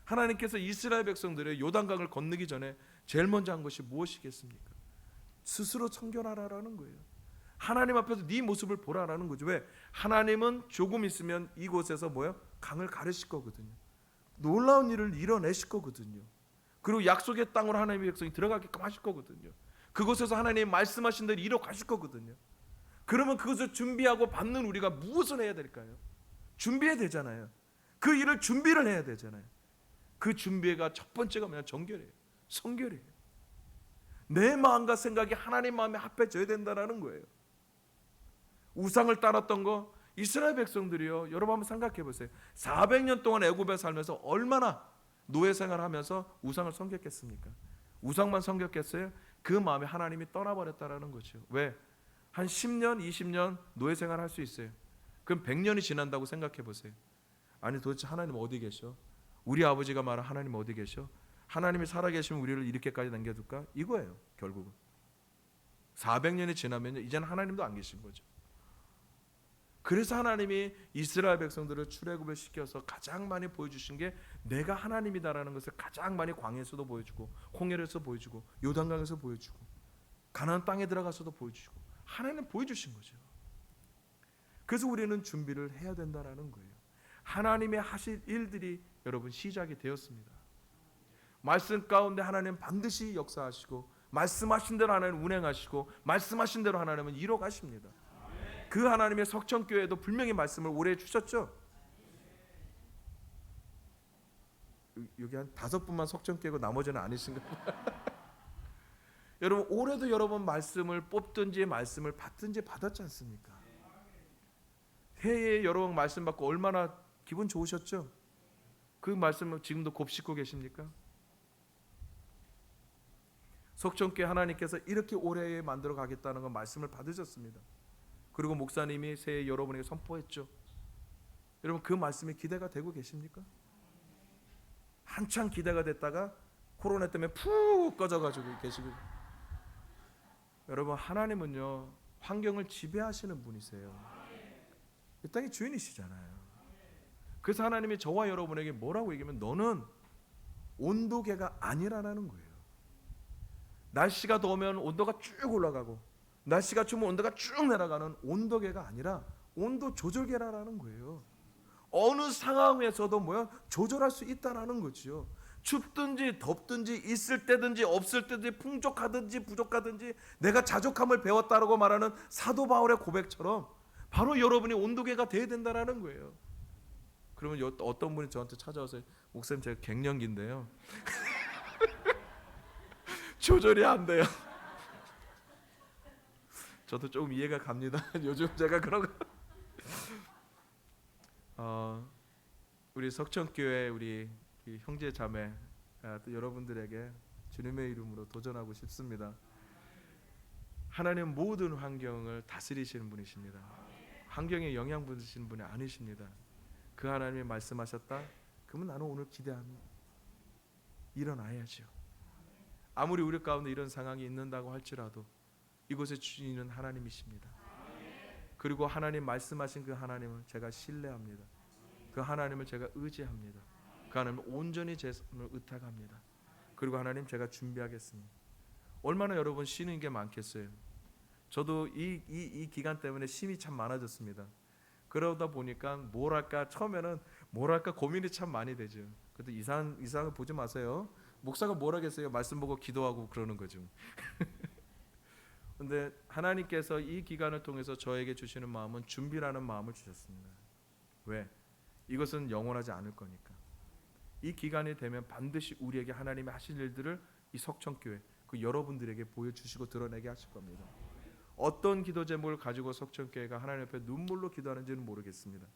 하나님께서 이스라엘 백성들의 요단강을 건너기 전에 제일 먼저 한 것이 무엇이겠습니까? 스스로 청결하라는 거예요. 하나님 앞에서 네 모습을 보라라는 거죠. 왜? 하나님은 조금 있으면 이곳에서 뭐요? 강을 가르실 거거든요. 놀라운 일을 이뤄내실 거거든요. 그리고 약속의 땅으로 하나님의 백성이 들어가게끔 하실 거거든요. 그곳에서 하나님이 말씀하신 대로 이뤄 가실 거거든요. 그러면 그것을 준비하고 받는 우리가 무엇을 해야 될까요? 준비해야 되잖아요. 그 일을 준비를 해야 되잖아요. 그 준비가 첫 번째가 뭐냐? 정결이에요. 성결이에요. 내 마음과 생각이 하나님 마음에 합해져야 된다는 거예요. 우상을 따랐던 거 이스라엘 백성들이요. 여러분 한번 생각해 보세요. 400년 동안 애굽에 살면서 얼마나 노예 생활하면서 우상을 섬겼겠습니까? 우상만 섬겼겠어요? 그 마음에 하나님이 떠나버렸다라는 거죠. 왜? 한 10년, 20년 노예 생활할 수 있어요. 그럼 100년이 지난다고 생각해 보세요. 아니 도대체 하나님 어디 계셔? 우리 아버지가 말한 하나님 어디 계셔? 하나님이 살아계시면 우리를 이렇게까지 남겨둘까? 이거예요 결국은. 400년이 지나면요, 이제는 하나님도 안 계신 거죠. 그래서 하나님이 이스라엘 백성들을 출애굽을 시켜서 가장 많이 보여주신 게 내가 하나님이다라는 것을 가장 많이 광야에서도 보여주고, 홍해에서 보여주고, 요단강에서 보여주고, 가나안 땅에 들어가서도 보여주고, 하나님 보여주신 거죠. 그래서 우리는 준비를 해야 된다라는 거예요. 하나님의 하실 일들이 여러분 시작이 되었습니다. 말씀 가운데 하나님 반드시 역사하시고, 말씀하신 대로 하나님 운행하시고, 말씀하신 대로 하나님은 이뤄 가십니다. 그 하나님의 석천교회도 분명히 말씀을 오래 주셨죠. 여기 한 5분만 석천교회고 나머지는 아니신가요? 여러분 올해도 여러분 말씀을 뽑든지 말씀을 받든지 받았지 않습니까? 해에 여러 번 말씀 받고 얼마나 기분 좋으셨죠? 그 말씀을 지금도 곱씹고 계십니까? 석천교회 하나님께서 이렇게 올해에 만들어 가겠다는 건 말씀을 받으셨습니다. 그리고 목사님이 새해 여러분에게 선포했죠. 여러분 그 말씀이 기대가 되고 계십니까? 한창 기대가 됐다가 코로나 때문에 푹 꺼져가지고 계시고. 여러분 하나님은요 환경을 지배하시는 분이세요. 이 땅의 주인이시잖아요. 그래서 하나님이 저와 여러분에게 뭐라고 얘기하면 너는 온도계가 아니라는 거예요. 날씨가 더우면 온도가 쭉 올라가고 날씨가 추우면 온도가 쭉 내려가는 온도계가 아니라 온도 조절계라는 거예요. 어느 상황에서도 뭐야 조절할 수 있다라는 거죠. 춥든지 덥든지 있을 때든지 없을 때든지 풍족하든지 부족하든지 내가 자족함을 배웠다라고 말하는 사도 바울의 고백처럼 바로 여러분이 온도계가 돼야 된다라는 거예요. 그러면 어떤 분이 저한테 찾아와서 목사님 제가 갱년기인데요. 조절이 안 돼요. 저도 조금 이해가 갑니다. 요즘 제가 그런 거 우리 석천교회 우리 형제 자매 또 여러분들에게 주님의 이름으로 도전하고 싶습니다. 하나님 모든 환경을 다스리시는 분이십니다. 환경에 영향 받으시는 분이 아니십니다. 그 하나님이 말씀하셨다? 그러면 나는 오늘 기대합니다. 일어나야죠. 아무리 우리 가운데 이런 상황이 있는다고 할지라도 이곳에 주인은 하나님이십니다. 그리고 하나님 말씀하신 그 하나님을 제가 신뢰합니다. 그 하나님을 제가 의지합니다. 그 하나님을 온전히 제 손을 의탁합니다. 그리고 하나님 제가 준비하겠습니다. 얼마나 여러분 쉬는 게 많겠어요. 저도 이 기간 때문에 쉼이 참 많아졌습니다. 그러다 보니까 처음에는 뭘 할까 고민이 참 많이 되죠. 그래도 이상을 보지 마세요. 목사가 뭘 하겠어요. 말씀 보고 기도하고 그러는 거죠. 근데 하나님께서 이 기간을 통해서 저에게 주시는 마음은 준비라는 마음을 주셨습니다. 왜? 이것은 영원하지 않을 거니까. 이 기간이 되면 반드시 우리에게 하나님이 하실 일들을 이 석천교회 그 여러분들에게 보여주시고 드러내게 하실 겁니다. 어떤 기도 제목을 가지고 석천교회가 하나님 앞에 눈물로 기도하는지는 모르겠습니다.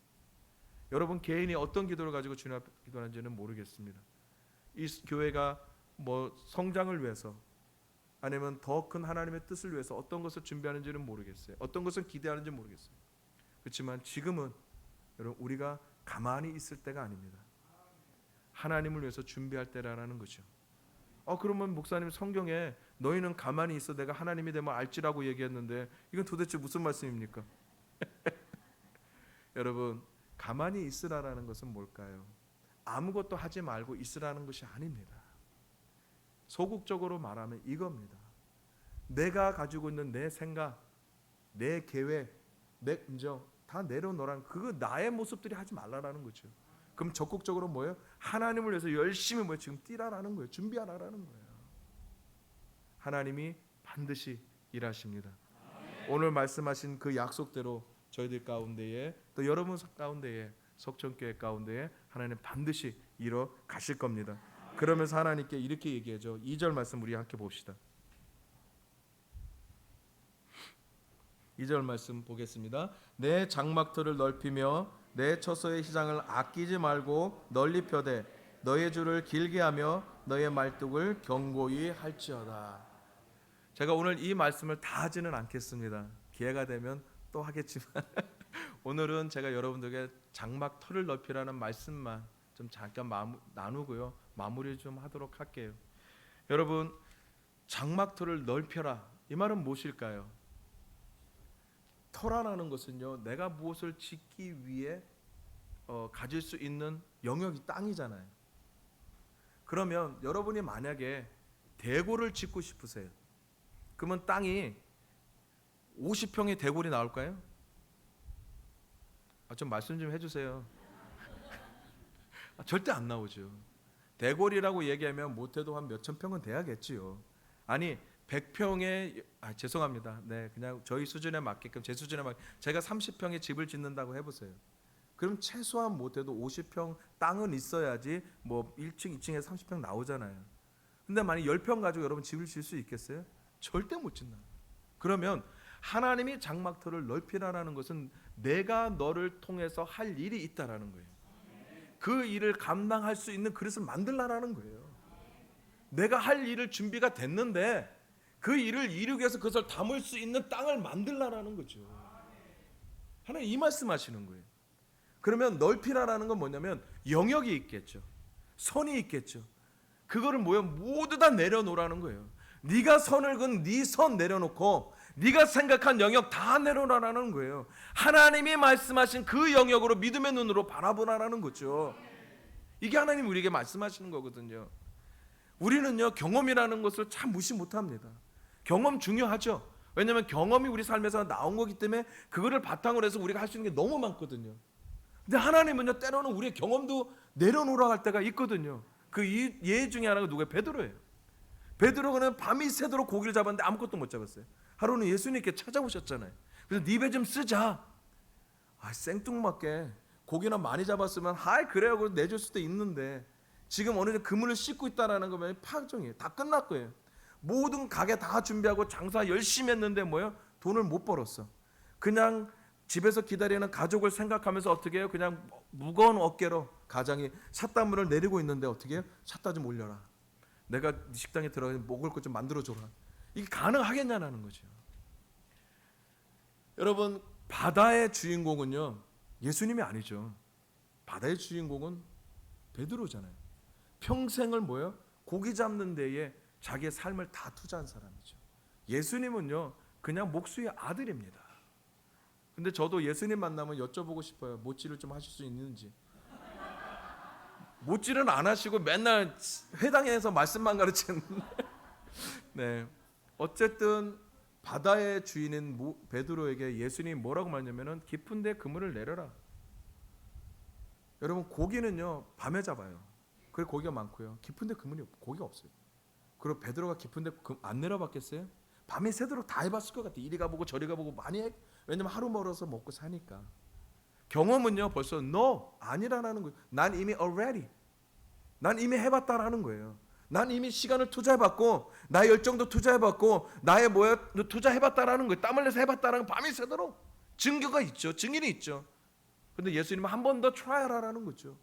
여러분 개인이 어떤 기도를 가지고 주님 앞에 기도하는지는 모르겠습니다. 이 교회가 뭐 성장을 위해서 아니면 더 큰 하나님의 뜻을 위해서 어떤 것을 준비하는지는 모르겠어요. 어떤 것을 기대하는지 모르겠어요. 그렇지만 지금은 여러분 우리가 가만히 있을 때가 아닙니다. 하나님을 위해서 준비할 때라는 거죠. 그러면 목사님 성경에 너희는 가만히 있어 내가 하나님이 되면 알지라고 얘기했는데 이건 도대체 무슨 말씀입니까? 여러분 가만히 있으라는 것은 뭘까요? 아무것도 하지 말고 있으라는 것이 아닙니다. 소극적으로 말하면 이겁니다. 내가 가지고 있는 내 생각, 내 계획, 내 감정 다 내려놓으라는 그거 나의 모습들이 하지 말라라는 거죠. 그럼 적극적으로 뭐예요? 하나님을 위해서 열심히 지금 뛰라라는 거예요. 준비하라라는 거예요. 하나님이 반드시 일하십니다. 오늘 말씀하신 그 약속대로 저희들 가운데에 또 여러분 가운데에 석천교회 가운데에 하나님 반드시 이뤄 가실 겁니다. 그러면서 하나님께 이렇게 얘기하죠. 2절 말씀 우리 함께 봅시다. 2절 말씀 보겠습니다. 내 장막터를 넓히며 내 처소의 시장을 아끼지 말고 널리 펴되 너의 줄을 길게 하며 너의 말뚝을 견고히 할지어다. 제가 오늘 이 말씀을 다 하지는 않겠습니다. 기회가 되면 또 하겠지만 오늘은 제가 여러분들에게 장막터를 넓히라는 말씀만 좀 잠깐 나누고요. 마무리 좀 하도록 할게요. 여러분 장막터를 넓혀라 이 말은 무엇일까요? 터라라는 것은요, 내가 무엇을 짓기 위해 가질 수 있는 영역이 땅이잖아요. 그러면 여러분이 만약에 대궐을 짓고 싶으세요. 그러면 땅이 50평의 대궐이 나올까요? 좀 말씀 좀 해주세요. 절대 안 나오죠. 대궐이라고 얘기하면 못해도 한 몇천 평은 돼야겠지요. 아니 100평에 죄송합니다. 네, 그냥 저희 수준에 맞게끔 제 수준에 맞게 제가 30평의 집을 짓는다고 해보세요. 그럼 최소한 못해도 50평 땅은 있어야지 뭐 1층, 2층에 30평 나오잖아요. 근데 만약 10평 가지고 여러분 집을 지을 수 있겠어요? 절대 못 짓나. 그러면 하나님이 장막터를 넓히라라는 것은 내가 너를 통해서 할 일이 있다라는 거예요. 그 일을 감당할 수 있는 그릇을 만들라라는 거예요. 내가 할 일을 준비가 됐는데 그 일을 이루기 위해서 그것을 담을 수 있는 땅을 만들라라는 거죠. 하나님 이 말씀하시는 거예요. 그러면 넓히라라는 건 뭐냐면 영역이 있겠죠. 선이 있겠죠. 그거를 모두 다 내려놓으라는 거예요. 네가 선을 그은 네 선 내려놓고 네가 생각한 영역 다 내려놓으라는 거예요. 하나님이 말씀하신 그 영역으로 믿음의 눈으로 바라보라는 거죠. 이게 하나님이 우리에게 말씀하시는 거거든요. 우리는요 경험이라는 것을 참 무시 못합니다. 경험 중요하죠. 왜냐하면 경험이 우리 삶에서 나온 거기 때문에 그거를 바탕으로 해서 우리가 할 수 있는 게 너무 많거든요. 근데 하나님은요 때로는 우리의 경험도 내려놓으라고 할 때가 있거든요. 그 예 중에 하나가 누구예요? 베드로예요. 베드로는 밤이 새도록 고기를 잡았는데 아무것도 못 잡았어요. 하루는 예수님께 찾아오셨잖아요. 그래서 네 배 좀 쓰자. 생뚱맞게 고기나 많이 잡았으면 그래요. 그래서 내줄 수도 있는데 지금 어느 정도 그물을 씻고 있다라는 거면 파종이에요. 다 끝날 거예요. 모든 가게 다 준비하고 장사 열심히 했는데 돈을 못 벌었어. 그냥 집에서 기다리는 가족을 생각하면서 어떻게 해요? 그냥 무거운 어깨로 가장이 삿단물을 내리고 있는데 어떻게 해요? 삿다 좀 올려라. 내가 네 식당에 들어가서 먹을 것 좀 만들어줘라. 이게 가능하겠냐는 거죠. 여러분 바다의 주인공은요 예수님이 아니죠. 바다의 주인공은 베드로잖아요. 평생을 고기 잡는 데에 자기의 삶을 다 투자한 사람이죠. 예수님은요 그냥 목수의 아들입니다. 근데 저도 예수님 만나면 여쭤보고 싶어요. 못질을 좀 하실 수 있는지. 못질은 안 하시고 맨날 회당에서 말씀만 가르치는데 네. 어쨌든 바다의 주인인 베드로에게 예수님이 뭐라고 말했냐면은 깊은 데 그물을 내려라. 여러분 고기는요 밤에 잡아요. 그래 고기가 많고요. 깊은 데 고기가 없어요. 그리고 베드로가 깊은 데 안 내려봤겠어요? 밤이 새도록 다 해봤을 것 같아요. 이리 가보고 저리 가보고 많이 해. 왜냐면 하루 멀어서 먹고 사니까. 경험은요 벌써 no 아니라는 거예요. 난 이미 already 난 이미 해봤다라는 거예요. 난 이미 시간을 투자해봤고 나의 열정도 투자해봤고 나의 투자해봤다라는 거예요. 땀 흘려서 해봤다라는 거 밤이 새도록 증거가 있죠. 증인이 있죠. 근데 예수님은 한 번 더 트라이하라는 거죠.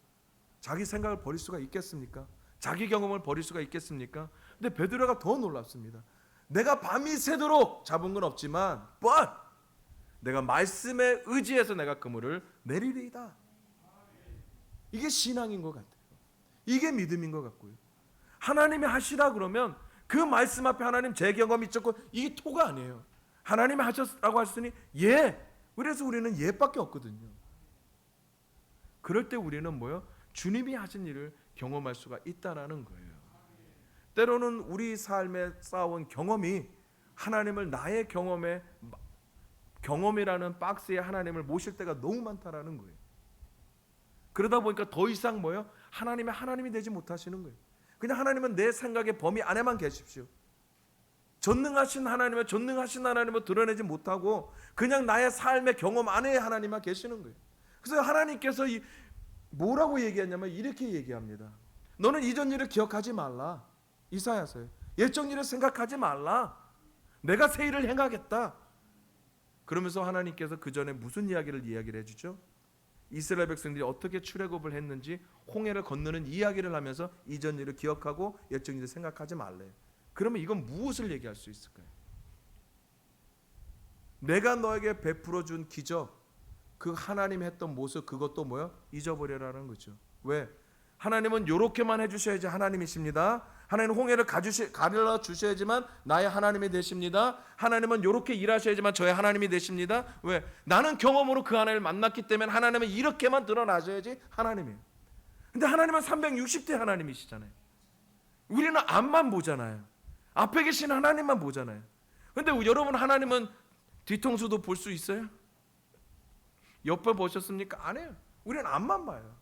자기 생각을 버릴 수가 있겠습니까? 자기 경험을 버릴 수가 있겠습니까? 근데 베드로가 더 놀랍습니다. 내가 밤이 새도록 잡은 건 없지만 but 내가 말씀에 의지해서 내가 그물을 내리리이다. 이게 신앙인 것 같아요. 이게 믿음인 것 같고요. 하나님이 하시라 그러면 그 말씀 앞에 하나님 제 경험이 있었고 이게 토가 아니에요. 하나님이 하셨다고 하셨으니 예. 그래서 우리는 예밖에 없거든요. 그럴 때 우리는 주님이 하신 일을 경험할 수가 있다라는 거예요. 때로는 우리 삶에 쌓아온 경험이 하나님을 나의 경험이라는 박스에 하나님을 모실 때가 너무 많다라는 거예요. 그러다 보니까 더 이상 하나님이 되지 못하시는 거예요. 그냥 하나님은 내 생각의 범위 안에만 계십시오. 전능하신 하나님을 드러내지 못하고 그냥 나의 삶의 경험 안에 하나님만 계시는 거예요. 그래서 하나님께서 뭐라고 얘기했냐면 이렇게 얘기합니다. 너는 이전 일을 기억하지 말라. 이사야서요. 옛적 일을 생각하지 말라. 내가 새 일을 행하겠다. 그러면서 하나님께서 그 전에 무슨 이야기를 해주죠? 이스라엘 백성들이 어떻게 출애굽을 했는지 홍해를 건너는 이야기를 하면서 이전 일을 기억하고 옛적 일을 생각하지 말래. 그러면 이건 무엇을 얘기할 수 있을까요? 내가 너에게 베풀어 준 기적, 그 하나님이 했던 모습, 그것도 잊어버려라는 거죠. 왜? 하나님은 이렇게만 해주셔야지 하나님이십니다. 하나님은 홍해를 가르쳐 주셔야지만 나의 하나님이 되십니다. 하나님은 이렇게 일하셔야지만 저의 하나님이 되십니다. 왜? 나는 경험으로 그 하나님을 만났기 때문에 하나님은 이렇게만 드러나셔야지 하나님이에요. 근데 하나님은 360대 하나님이시잖아요. 우리는 앞만 보잖아요. 앞에 계신 하나님만 보잖아요. 근데 여러분, 하나님은 뒤통수도 볼 수 있어요? 옆에 보셨습니까? 안 해요. 우리는 앞만 봐요.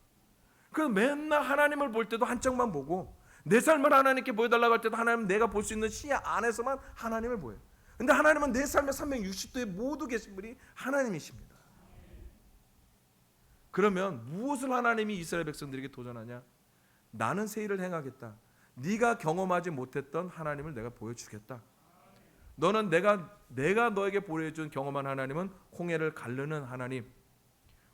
그래서 맨날 하나님을 볼 때도 한쪽만 보고, 내 삶을 하나님께 보여달라고 할 때도 하나님은 내가 볼 수 있는 시야 안에서만 하나님을 보여요. 근데 하나님은 내 삶의 360도에 모두 계신 분이 하나님이십니다. 그러면 무엇을 하나님이 이스라엘 백성들에게 도전하냐? 나는 새 일을 행하겠다. 네가 경험하지 못했던 하나님을 내가 보여주겠다. 너는 내가 너에게 보여준 경험한 하나님은 홍해를 가르는 하나님,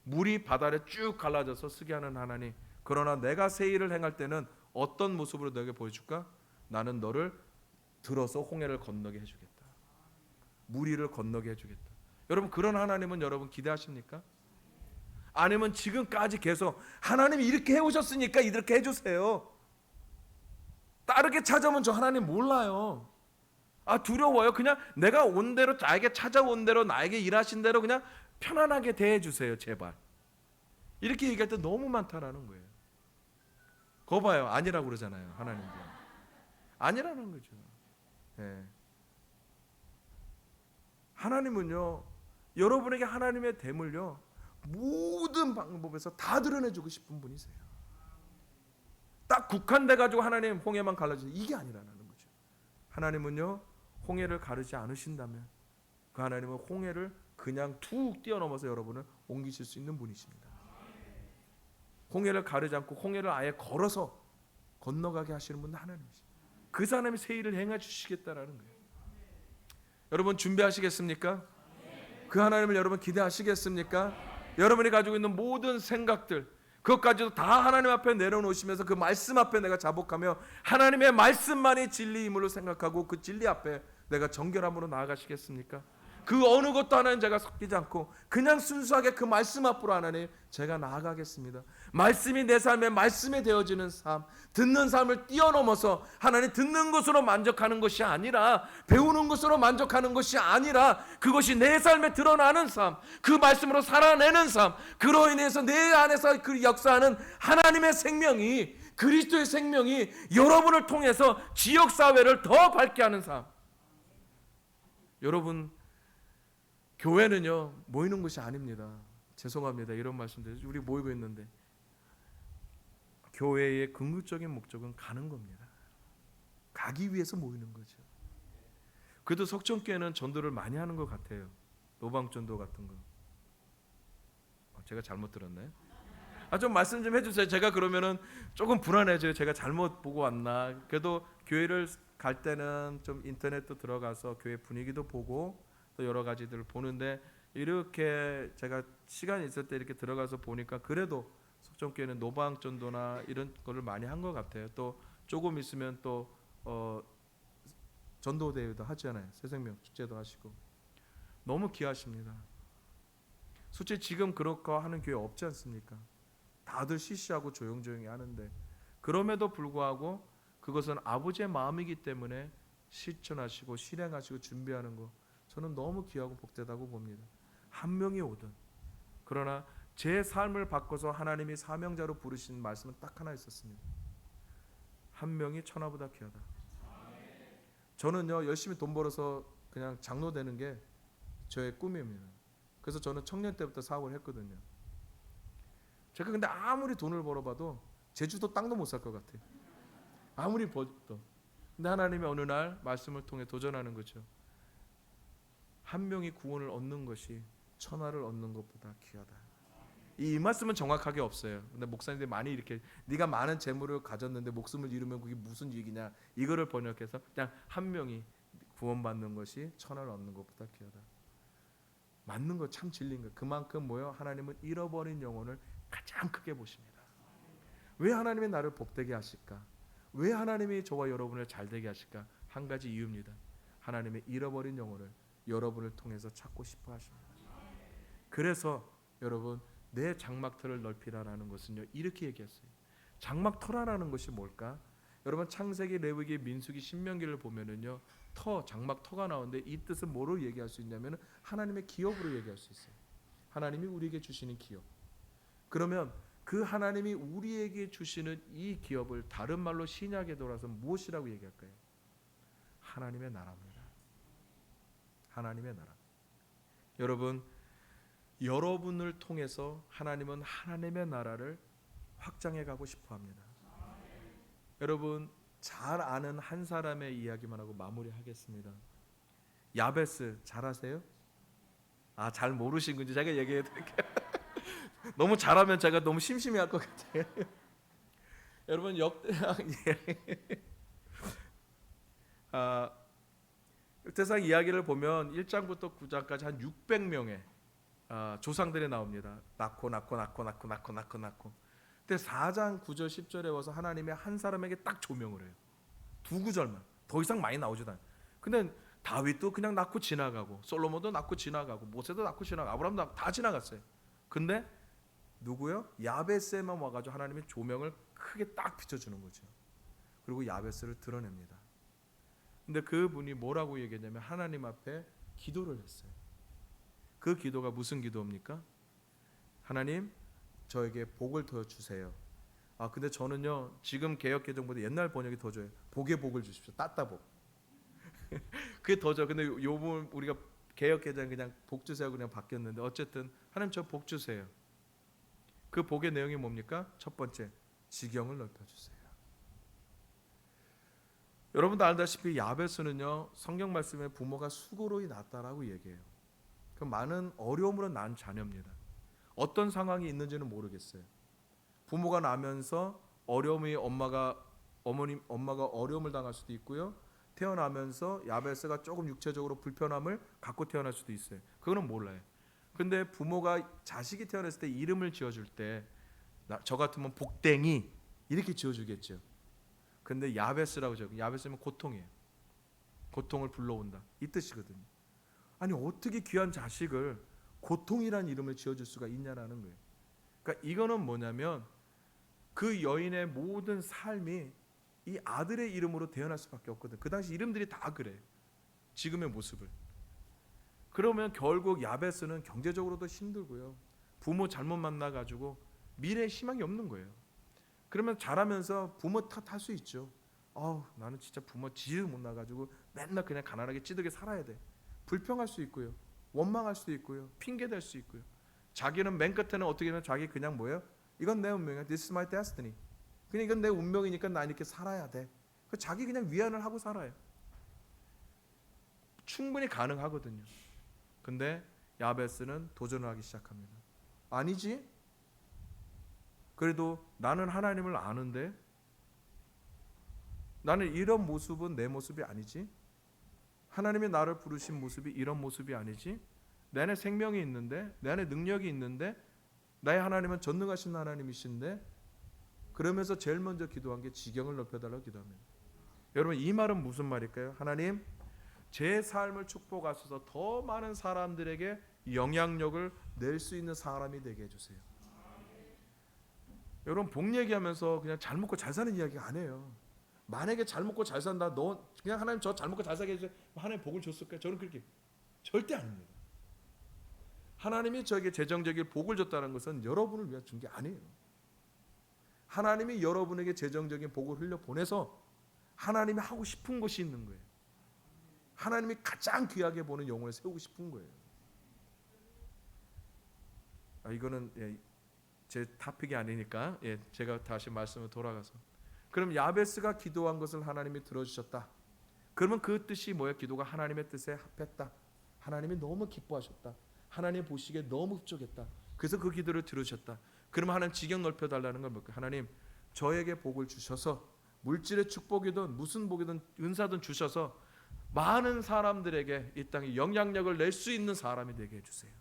물이 바다를 쭉 갈라져서 쓰게 하는 하나님. 그러나 내가 새 일을 행할 때는 어떤 모습으로 너에게 보여줄까? 나는 너를 들어서 홍해를 건너게 해주겠다. 물 위를 건너게 해주겠다. 여러분, 그런 하나님은 여러분 기대하십니까? 아니면 지금까지 계속 하나님이 이렇게 해오셨으니까 이렇게 해주세요. 다르게 찾아오면 저 하나님 몰라요. 두려워요. 그냥 내가 온 대로, 나에게 찾아온 대로, 나에게 일하신 대로 그냥 편안하게 대해주세요, 제발. 이렇게 얘기할 때 너무 많다라는 거예요. 거 봐요. 아니라고 그러잖아요, 하나님도. 아니라는 거죠. 네. 하나님은요, 여러분에게 하나님의 됨을요, 모든 방법에서 다 드러내주고 싶은 분이세요. 딱 국한돼 가지고 하나님 홍해만 갈라주세요, 이게 아니라는 거죠. 하나님은요, 홍해를 가르지 않으신다면 그 하나님은 홍해를 그냥 툭 뛰어넘어서 여러분을 옮기실 수 있는 분이십니다. 홍해를 가르지 않고 홍해를 아예 걸어서 건너가게 하시는 분은 하나님이십니다. 그 하나님이 새 일을 행해 주시겠다라는 거예요. 여러분, 준비하시겠습니까? 그 하나님을 여러분 기대하시겠습니까? 여러분이 가지고 있는 모든 생각들, 그것까지도 다 하나님 앞에 내려놓으시면서 그 말씀 앞에 내가 자복하며 하나님의 말씀만이 진리임으로 생각하고 그 진리 앞에 내가 정결함으로 나아가시겠습니까? 그 어느 것도 하나님 제가 섞이지 않고 그냥 순수하게 그 말씀 앞으로 하나님 제가 나아가겠습니다. 말씀이 내 삶에 말씀이 되어지는 삶, 듣는 삶을 뛰어넘어서 하나님 듣는 것으로 만족하는 것이 아니라, 배우는 것으로 만족하는 것이 아니라, 그것이 내 삶에 드러나는 삶, 그 말씀으로 살아내는 삶, 그로 인해서 내 안에서 그 역사하는 하나님의 생명이, 그리스도의 생명이 여러분을 통해서 지역사회를 더 밝게 하는 삶. 여러분, 교회는요 모이는 것이 아닙니다. 죄송합니다, 이런 말씀드려서 우리 모이고 있는데, 교회의 궁극적인 목적은 가는 겁니다. 가기 위해서 모이는 거죠. 그래도 석천교회는 전도를 많이 하는 것 같아요. 노방전도 같은 거. 제가 잘못 들었나요? 좀 말씀 좀 해주세요. 제가 그러면은 조금 불안해져요. 제가 잘못 보고 왔나. 그래도 교회를 갈 때는 좀 인터넷도 들어가서 교회 분위기도 보고 또 여러 가지들을 보는데, 이렇게 제가 시간이 있을 때 이렇게 들어가서 보니까 그래도 석정교회는 노방전도나 이런 거를 많이 한 것 같아요. 또 조금 있으면 또 전도대회도 하잖아요. 새생명 축제도 하시고 너무 귀하십니다. 솔직히 지금 그렇게 하는 교회 없지 않습니까? 다들 시시하고 조용조용히 하는데, 그럼에도 불구하고 그것은 아버지의 마음이기 때문에 실천하시고 실행하시고 준비하는 거, 저는 너무 귀하고 복되다고 봅니다. 한 명이 오든. 그러나 제 삶을 바꿔서 하나님이 사명자로 부르신 말씀은 딱 하나 있었습니다. 한 명이 천하보다 귀하다. 저는요 열심히 돈 벌어서 그냥 장로 되는 게 저의 꿈입니다. 그래서 저는 청년 때부터 사업을 했거든요. 제가 근데 아무리 돈을 벌어봐도 제주도 땅도 못 살 것 같아요. 아무리 벌어도. 근데 하나님이 어느 날 말씀을 통해 도전하는 거죠. 한 명이 구원을 얻는 것이 천하를 얻는 것보다 귀하다. 이 말씀은 정확하게 없어요. 근데 목사님들이 많이 이렇게, 네가 많은 재물을 가졌는데 목숨을 잃으면 그게 무슨 이익이냐, 이거를 번역해서 그냥 한 명이 구원받는 것이 천하를 얻는 것보다 귀하다. 맞는 거, 참 진리인 거예요. 그만큼 뭐요? 하나님은 잃어버린 영혼을 가장 크게 보십니다. 왜 하나님이 나를 복되게 하실까? 왜 하나님이 저와 여러분을 잘되게 하실까? 한 가지 이유입니다. 하나님의 잃어버린 영혼을 여러분을 통해서 찾고 싶어 하십니다. 그래서 여러분, 내 장막터를 넓히라라는 것은요 이렇게 얘기했어요. 장막터라는 것이 뭘까? 여러분 창세기, 레위기, 민수기, 신명기를 보면은요 장막 터가 나오는데 이 뜻은 뭐로 얘기할 수 있냐면은 하나님의 기업으로 얘기할 수 있어요. 하나님이 우리에게 주시는 기업. 그러면 그 하나님이 우리에게 주시는 이 기업을 다른 말로 신약에 돌아서 무엇이라고 얘기할까요? 하나님의 나라입니다. 하나님의 나라. 여러분, 여러분을 통해서 하나님은 하나님의 나라를 확장해 가고 싶어 합니다. 여러분, 잘 아는 한 사람의 이야기만 하고 마무리하겠습니다. 야베스 잘 아세요? 잘 모르신 건지 제가 얘기해 드릴게요. 너무 잘하면 제가 너무 심심해할 것 같아요. 여러분 역대상 이야기를 보면 1장부터 9장까지 한 600명의 조상들이 나옵니다. 낳고. 근데 4장 9절 10절에 와서 하나님이 한 사람에게 딱 조명을 해요. 두 구절만. 더 이상 많이 나오지도 않아요. 근데 다윗도 그냥 낳고 지나가고, 솔로몬도 낳고 지나가고, 모세도 낳고 지나가고, 아브라함도 다 지나갔어요. 근데 누구요? 야베스에만 와가지고 하나님의 조명을 크게 딱 비춰주는 거죠. 그리고 야베스를 드러냅니다. 근데 그분이 뭐라고 얘기했냐면 하나님 앞에 기도를 했어요. 그 기도가 무슨 기도입니까? 하나님, 저에게 복을 더 주세요. 근데 저는요 지금 개역개정보다 옛날 번역이 더 좋아요. 복의 복을 주십시오. 따따복. 그게 더 좋아. 근데 요번 우리가 개역개정 그냥 복 주세요 그냥 바뀌었는데 어쨌든 하나님 저 복 주세요. 그 복의 내용이 뭡니까? 첫 번째, 지경을 넓혀주세요. 여러분도 알다시피 야베스는요 성경 말씀에 부모가 수고로 낳았다라고 얘기해요. 그 많은 어려움으로 낳은 자녀입니다. 어떤 상황이 있는지는 모르겠어요. 부모가 나면서 엄마가 어려움을 당할 수도 있고요. 태어나면서 야베스가 조금 육체적으로 불편함을 갖고 태어날 수도 있어요. 그거는 몰라요. 근데 부모가 자식이 태어났을 때 이름을 지어줄 때 저 같으면 복댕이 이렇게 지어주겠죠. 근데 야베스라고 적어요. 야베스면 고통이에요. 고통을 불러온다 이 뜻이거든요. 아니 어떻게 귀한 자식을 고통이라는 이름을 지어줄 수가 있냐라는 거예요. 그러니까 이거는 뭐냐면 그 여인의 모든 삶이 이 아들의 이름으로 태어날 수밖에 없거든. 그 당시 이름들이 다 그래요. 지금의 모습을. 그러면 결국 야베스는 경제적으로도 힘들고요. 부모 잘못 만나가지고 미래에 희망이 없는 거예요. 그러면 자라면서 부모 탓할 수 있죠. 나는 진짜 부모 지혜 못 나가지고 맨날 그냥 가난하게 찌들게 살아야 돼. 불평할 수 있고요. 원망할 수 있고요. 핑계댈 수 있고요. 자기는 맨 끝에는 어떻게 하면 자기 그냥 뭐예요? 이건 내 운명이야. This is my destiny. 그냥 이건 내 운명이니까 나 이렇게 살아야 돼. 자기 그냥 위안을 하고 살아요. 충분히 가능하거든요. 근데 야베스는 도전을 하기 시작합니다. 아니지? 그래도 나는 하나님을 아는데 나는 이런 모습은 내 모습이 아니지. 하나님이 나를 부르신 모습이 이런 모습이 아니지. 내 안에 생명이 있는데, 내 안에 능력이 있는데, 나의 하나님은 전능하신 하나님이신데. 그러면서 제일 먼저 기도한 게 지경을 넓혀달라고 기도합니다. 여러분 이 말은 무슨 말일까요? 하나님, 제 삶을 축복하셔서 더 많은 사람들에게 영향력을 낼 수 있는 사람이 되게 해주세요. 여러분 복 얘기하면서 그냥 잘 먹고 잘 사는 이야기 안 해요. 만약에 잘 먹고 잘 산다, 너 그냥 하나님 저 잘 먹고 잘 살게 해주세요. 하나님 복을 줬을까요? 저는 그렇게 절대 아닙니다. 하나님이 저에게 재정적인 복을 줬다는 것은 여러분을 위해 준 게 아니에요. 하나님이 여러분에게 재정적인 복을 흘려 보내서 하나님이 하고 싶은 것이 있는 거예요. 하나님이 가장 귀하게 보는 영혼을 세우고 싶은 거예요. 이거는 제 토픽이 아니니까 제가 다시 말씀을 돌아가서, 그럼 야베스가 기도한 것을 하나님이 들어주셨다. 그러면 그 뜻이 뭐예요? 기도가 하나님의 뜻에 합했다. 하나님이 너무 기뻐하셨다. 하나님 보시기에 너무 흡족했다. 그래서 그 기도를 들으셨다. 그러면 하나님 지경 넓혀달라는 건 뭘까요? 하나님 저에게 복을 주셔서 물질의 축복이든 무슨 복이든 은사든 주셔서 많은 사람들에게 이 땅에 영향력을 낼 수 있는 사람이 되게 해주세요.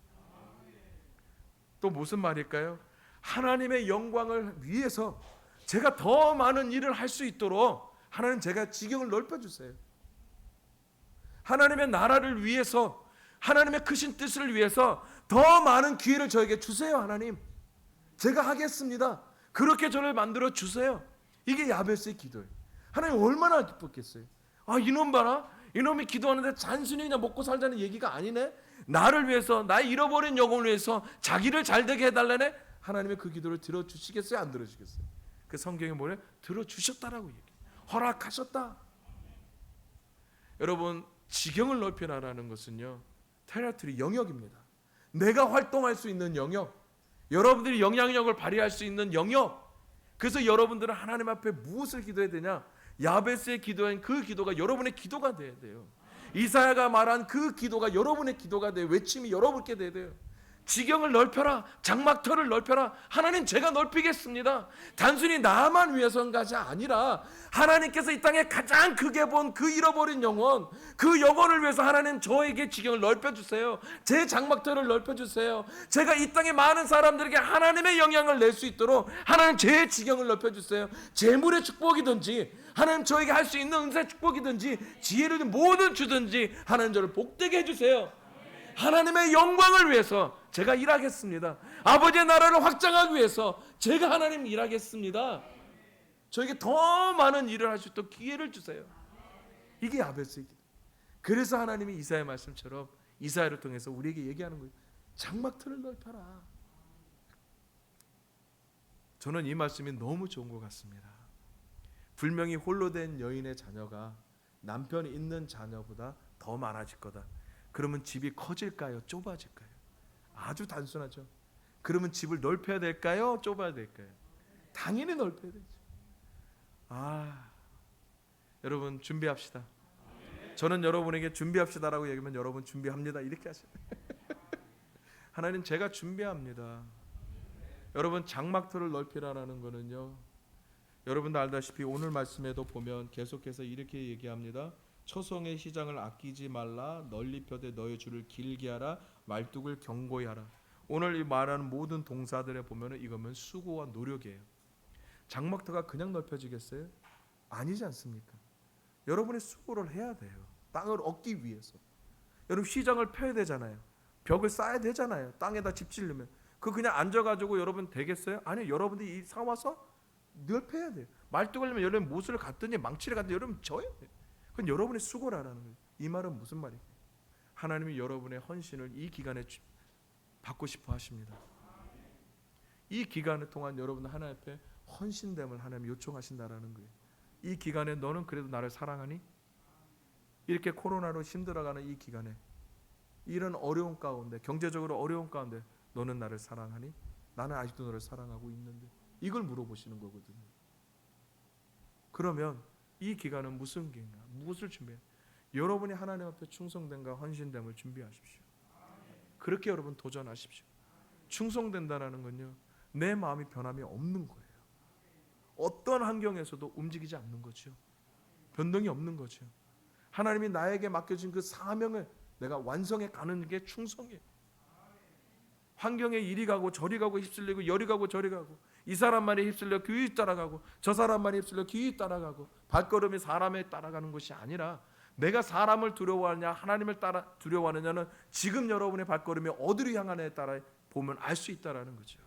또 무슨 말일까요? 하나님의 영광을 위해서 제가 더 많은 일을 할 수 있도록 하나님 제가 지경을 넓혀주세요. 하나님의 나라를 위해서, 하나님의 크신 뜻을 위해서 더 많은 기회를 저에게 주세요. 하나님 제가 하겠습니다. 그렇게 저를 만들어 주세요. 이게 야베스의 기도예요. 하나님 얼마나 기뻤겠어요. 아, 이놈 봐라. 이놈이 기도하는데 단순히 그냥 먹고 살자는 얘기가 아니네. 나를 위해서, 나의 잃어버린 영혼을 위해서 자기를 잘되게 해달라네. 하나님의 그 기도를 들어주시겠어요? 안 들어주시겠어요? 그 성경에 뭐래? 들어주셨다라고 얘기해요. 허락하셨다. 여러분, 지경을 넓혀라라는 것은요, 테라토리, 영역입니다. 내가 활동할 수 있는 영역, 여러분들이 영향력을 발휘할 수 있는 영역. 그래서 여러분들은 하나님 앞에 무엇을 기도해야 되냐? 야베스의 기도한 그 기도가 여러분의 기도가 돼야 돼요. 이사야가 말한 그 기도가 여러분의 기도가 돼요. 외침이 여러분께 돼야 돼요. 지경을 넓혀라. 장막터를 넓혀라. 하나님, 제가 넓히겠습니다. 단순히 나만 위해서인 것이 아니라 하나님께서 이 땅에 가장 크게 본 그 잃어버린 영혼, 그 영혼을 위해서 하나님 저에게 지경을 넓혀주세요. 제 장막터를 넓혀주세요. 제가 이 땅에 많은 사람들에게 하나님의 영향을 낼 수 있도록 하나님 제 지경을 넓혀주세요. 재물의 축복이든지 하나님 저에게 할 수 있는 은사의 축복이든지 지혜를 뭐든 주든지 하나님 저를 복되게 해주세요. 하나님의 영광을 위해서 제가 일하겠습니다. 아버지의 나라를 확장하기 위해서 제가 하나님 일하겠습니다. 저에게 더 많은 일을 할 수 있도록 기회를 주세요. 이게 야베스의 기도. 그래서 하나님이 이사야 말씀처럼 이사야를 통해서 우리에게 얘기하는 거예요. 장막터를 넓혀라. 저는 이 말씀이 너무 좋은 것 같습니다. 분명히 홀로 된 여인의 자녀가 남편이 있는 자녀보다 더 많아질 거다. 그러면 집이 커질까요? 좁아질까요? 아주 단순하죠. 그러면 집을 넓혀야 될까요? 좁아야 될까요? 당연히 넓혀야 되죠. 여러분 준비합시다. 저는 여러분에게 준비합시다라고 얘기하면 여러분 준비합니다 이렇게 하세요. 하나님, 제가 준비합니다. 여러분, 장막터를 넓히라는 거는요, 여러분도 알다시피 오늘 말씀에도 보면 계속해서 이렇게 얘기합니다. 초성의 시장을 아끼지 말라. 널리 펴되 너의 줄을 길게 하라. 말뚝을 견고히 하라. 오늘 이 말하는 모든 동사들에 보면은 이거면 수고와 노력이에요. 장막터가 그냥 넓혀지겠어요? 아니지 않습니까? 여러분이 수고를 해야 돼요. 땅을 얻기 위해서. 여러분, 시장을 펴야 되잖아요. 벽을 쌓아야 되잖아요. 땅에다 집 지으려면. 그거 그냥 앉아가지고 여러분 되겠어요? 아니요. 여러분들이 사와서 넓혀야 돼요. 말뚝을 하려면 여러분 못을 갖든지 망치를 갖든지 여러분 져야 돼요. 그건 여러분의 수고라는 거예요. 이 말은 무슨 말이에요? 하나님이 여러분의 헌신을 이 기간에 받고 싶어 하십니다. 이 기간을 통한 여러분 하나님 앞에 헌신됨을 하나님 요청하신다라는 거예요. 이 기간에 너는 그래도 나를 사랑하니? 이렇게 코로나로 힘들어가는 이 기간에, 이런 어려운 가운데, 경제적으로 어려운 가운데 너는 나를 사랑하니? 나는 아직도 너를 사랑하고 있는데. 이걸 물어보시는 거거든요. 그러면 이 기간은 무슨 기간인가? 무엇을 준비해야? 여러분이 하나님 앞에 충성됨과 헌신됨을 준비하십시오. 그렇게 여러분 도전하십시오. 충성된다는 건요, 내 마음이 변함이 없는 거예요. 어떤 환경에서도 움직이지 않는 거죠. 변동이 없는 거죠. 하나님이 나에게 맡겨진 그 사명을 내가 완성해 가는 게 충성이에요. 환경에 이리 가고 저리 가고 휩쓸리고 여리 가고 저리 가고, 이 사람 말에 휩쓸려 귀 따라가고 저 사람 말에 휩쓸려 귀 따라가고, 발걸음이 사람에 따라가는 것이 아니라 내가 사람을 두려워하느냐 하나님을 따라 두려워하느냐는 지금 여러분의 발걸음이 어디로 향하느냐에 따라 보면 알 수 있다라는 거죠.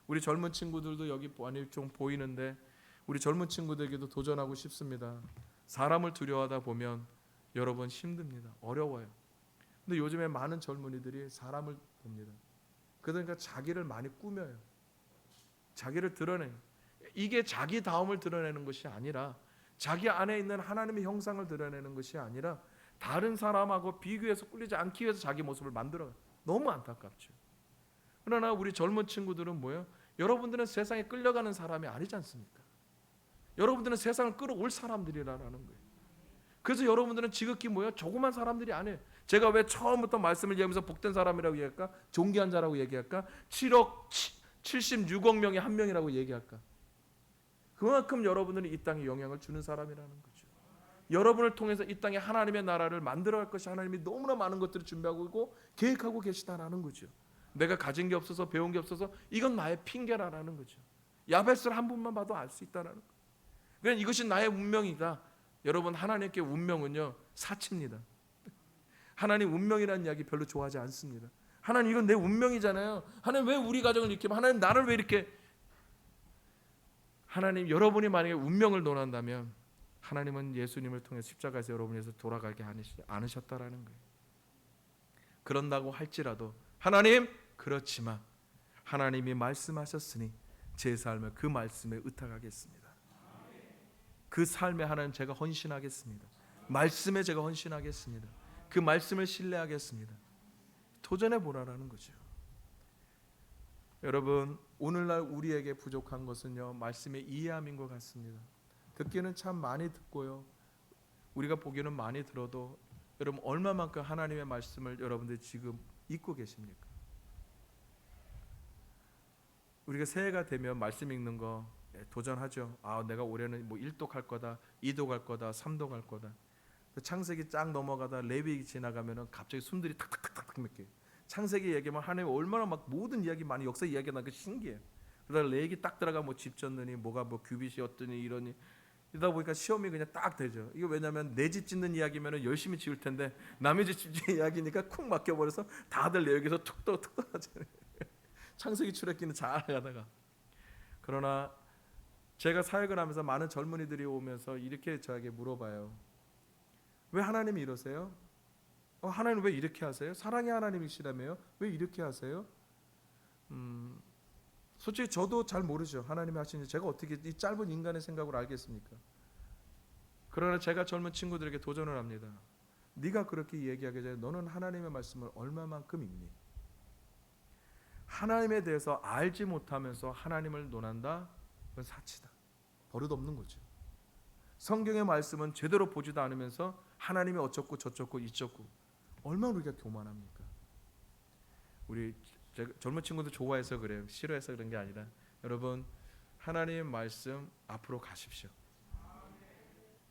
우리 젊은 친구들도 여기 많이 좀 보이는데 우리 젊은 친구들에게도 도전하고 싶습니다. 사람을 두려워하다 보면 여러분 힘듭니다. 어려워요. 근데 요즘에 많은 젊은이들이 사람을 봅니다. 그러니까 자기를 많이 꾸며요. 자기를 드러내요. 이게 자기 다움을 드러내는 것이 아니라, 자기 안에 있는 하나님의 형상을 드러내는 것이 아니라 다른 사람하고 비교해서 꿀리지 않기 위해서 자기 모습을 만들어요. 너무 안타깝죠. 그러나 우리 젊은 친구들은 뭐예요? 여러분들은 세상에 끌려가는 사람이 아니지 않습니까? 여러분들은 세상을 끌어올 사람들이라는 거예요. 그래서 여러분들은 지극히 뭐예요? 조그만 사람들이 아니에요. 제가 왜 처음부터 말씀을 얘기하면서 복된 사람이라고 얘기할까? 존귀한 자라고 얘기할까? 7억 76억 명의 한 명이라고 얘기할까? 그만큼 여러분들은 이 땅에 영향을 주는 사람이라는 거죠. 여러분을 통해서 이 땅에 하나님의 나라를 만들어갈 것이 하나님이 너무나 많은 것들을 준비하고 있고 계획하고 계시다라는 거죠. 내가 가진 게 없어서 배운 게 없어서 이건 나의 핑계라는 거죠. 야베스를 한 분만 봐도 알 수 있다는 거예요. 그냥 이것이 나의 운명이다. 여러분, 하나님께 운명은요 사치입니다. 하나님 운명이라는 이야기 별로 좋아하지 않습니다. 하나님, 이건 내 운명이잖아요. 하나님, 왜 우리 가정을 이렇게, 하나님 나를 왜 이렇게, 하나님, 여러분이 만약에 운명을 논한다면 하나님은 예수님을 통해 십자가에서 여러분에서 돌아가게 않으셨다라는 거예요. 그런다고 할지라도 하나님, 그렇지만 하나님이 말씀하셨으니 제 삶을 그 말씀에 의탁하겠습니다. 그 삶에 하나님 제가 헌신하겠습니다. 말씀에 제가 헌신하겠습니다. 그 말씀을 신뢰하겠습니다. 도전해 보라라는 거죠. 여러분, 오늘날 우리에게 부족한 것은요, 말씀의 이해함인 것 같습니다. 듣기는 참 많이 듣고요, 우리가 보기에는 많이 들어도 여러분 얼마만큼 하나님의 말씀을 여러분들 지금 읽고 계십니까? 우리가 새해가 되면 말씀 읽는 거 도전하죠. 내가 올해는 뭐 1도 갈 거다, 2도 갈 거다, 3도 갈 거다. 창세기 쫙 넘어가다 레위기 지나가면은 갑자기 숨들이 탁탁탁탁 맥혀요. 창세기 얘기하면 하나님 얼마나 막 모든 이야기 많이 역사 이야기가 나니까 신기해. 그러다 레위기 딱 들어가 뭐 집 졌느니 뭐가 뭐 규빗이 어떠니 이러니 이러다 보니까 시험이 그냥 딱 되죠. 이거 왜냐면 내 집 짓는 이야기면은 열심히 지을 텐데 남의 집 짓는 이야기니까 쿵 막혀버려서 다들 내 여기서 툭 떠나잖아요. 창세기 출애기는 잘 가다가. 그러나 제가 사역을 하면서 많은 젊은이들이 오면서 이렇게 저에게 물어봐요. 왜 하나님이 이러세요? 하나님 왜 이렇게 하세요? 사랑의 하나님이시라며요? 왜 이렇게 하세요? 솔직히 저도 잘 모르죠. 하나님이 하시는지 제가 어떻게 이 짧은 인간의 생각으로 알겠습니까? 그러나 제가 젊은 친구들에게 도전을 합니다. 네가 그렇게 얘기하기 전에 너는 하나님의 말씀을 얼마만큼 읽니? 하나님에 대해서 알지 못하면서 하나님을 논한다? 그건 사치다. 버릇없는 거죠. 성경의 말씀은 제대로 보지도 않으면서 하나님이 어쩌고 저쩌고 이쩌고, 얼마나 우리가 교만합니까? 우리 젊은 친구들 좋아해서 그래요. 싫어해서 그런 게 아니라, 여러분 하나님의 말씀 앞으로 가십시오.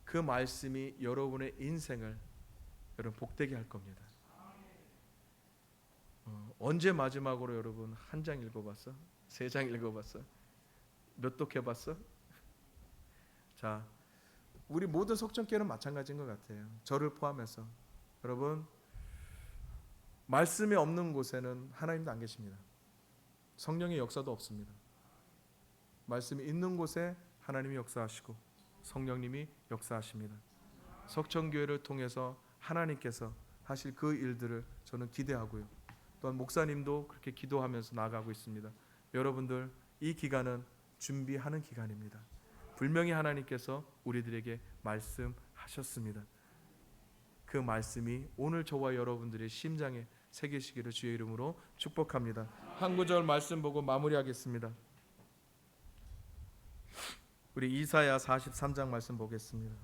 그 말씀이 여러분의 인생을 여러분 복되게 할 겁니다. 언제 마지막으로 여러분 한 장 읽어봤어? 3장 읽어봤어? 몇 독 해봤어? 자, 우리 모든 속전교회는 마찬가지인 것 같아요. 저를 포함해서. 여러분, 말씀이 없는 곳에는 하나님도 안 계십니다. 성령의 역사도 없습니다. 말씀이 있는 곳에 하나님이 역사하시고 성령님이 역사하십니다. 석천교회를 통해서 하나님께서 하실 그 일들을 저는 기대하고요, 또한 목사님도 그렇게 기도하면서 나아가고 있습니다. 여러분들, 이 기간은 준비하는 기간입니다. 분명히 하나님께서 우리들에게 말씀하셨습니다. 그 말씀이 오늘 저와 여러분들의 심장에 새기시기를 주의 이름으로 축복합니다. 한 구절 말씀 보고 마무리하겠습니다. 우리 이사야 43장 말씀 보겠습니다.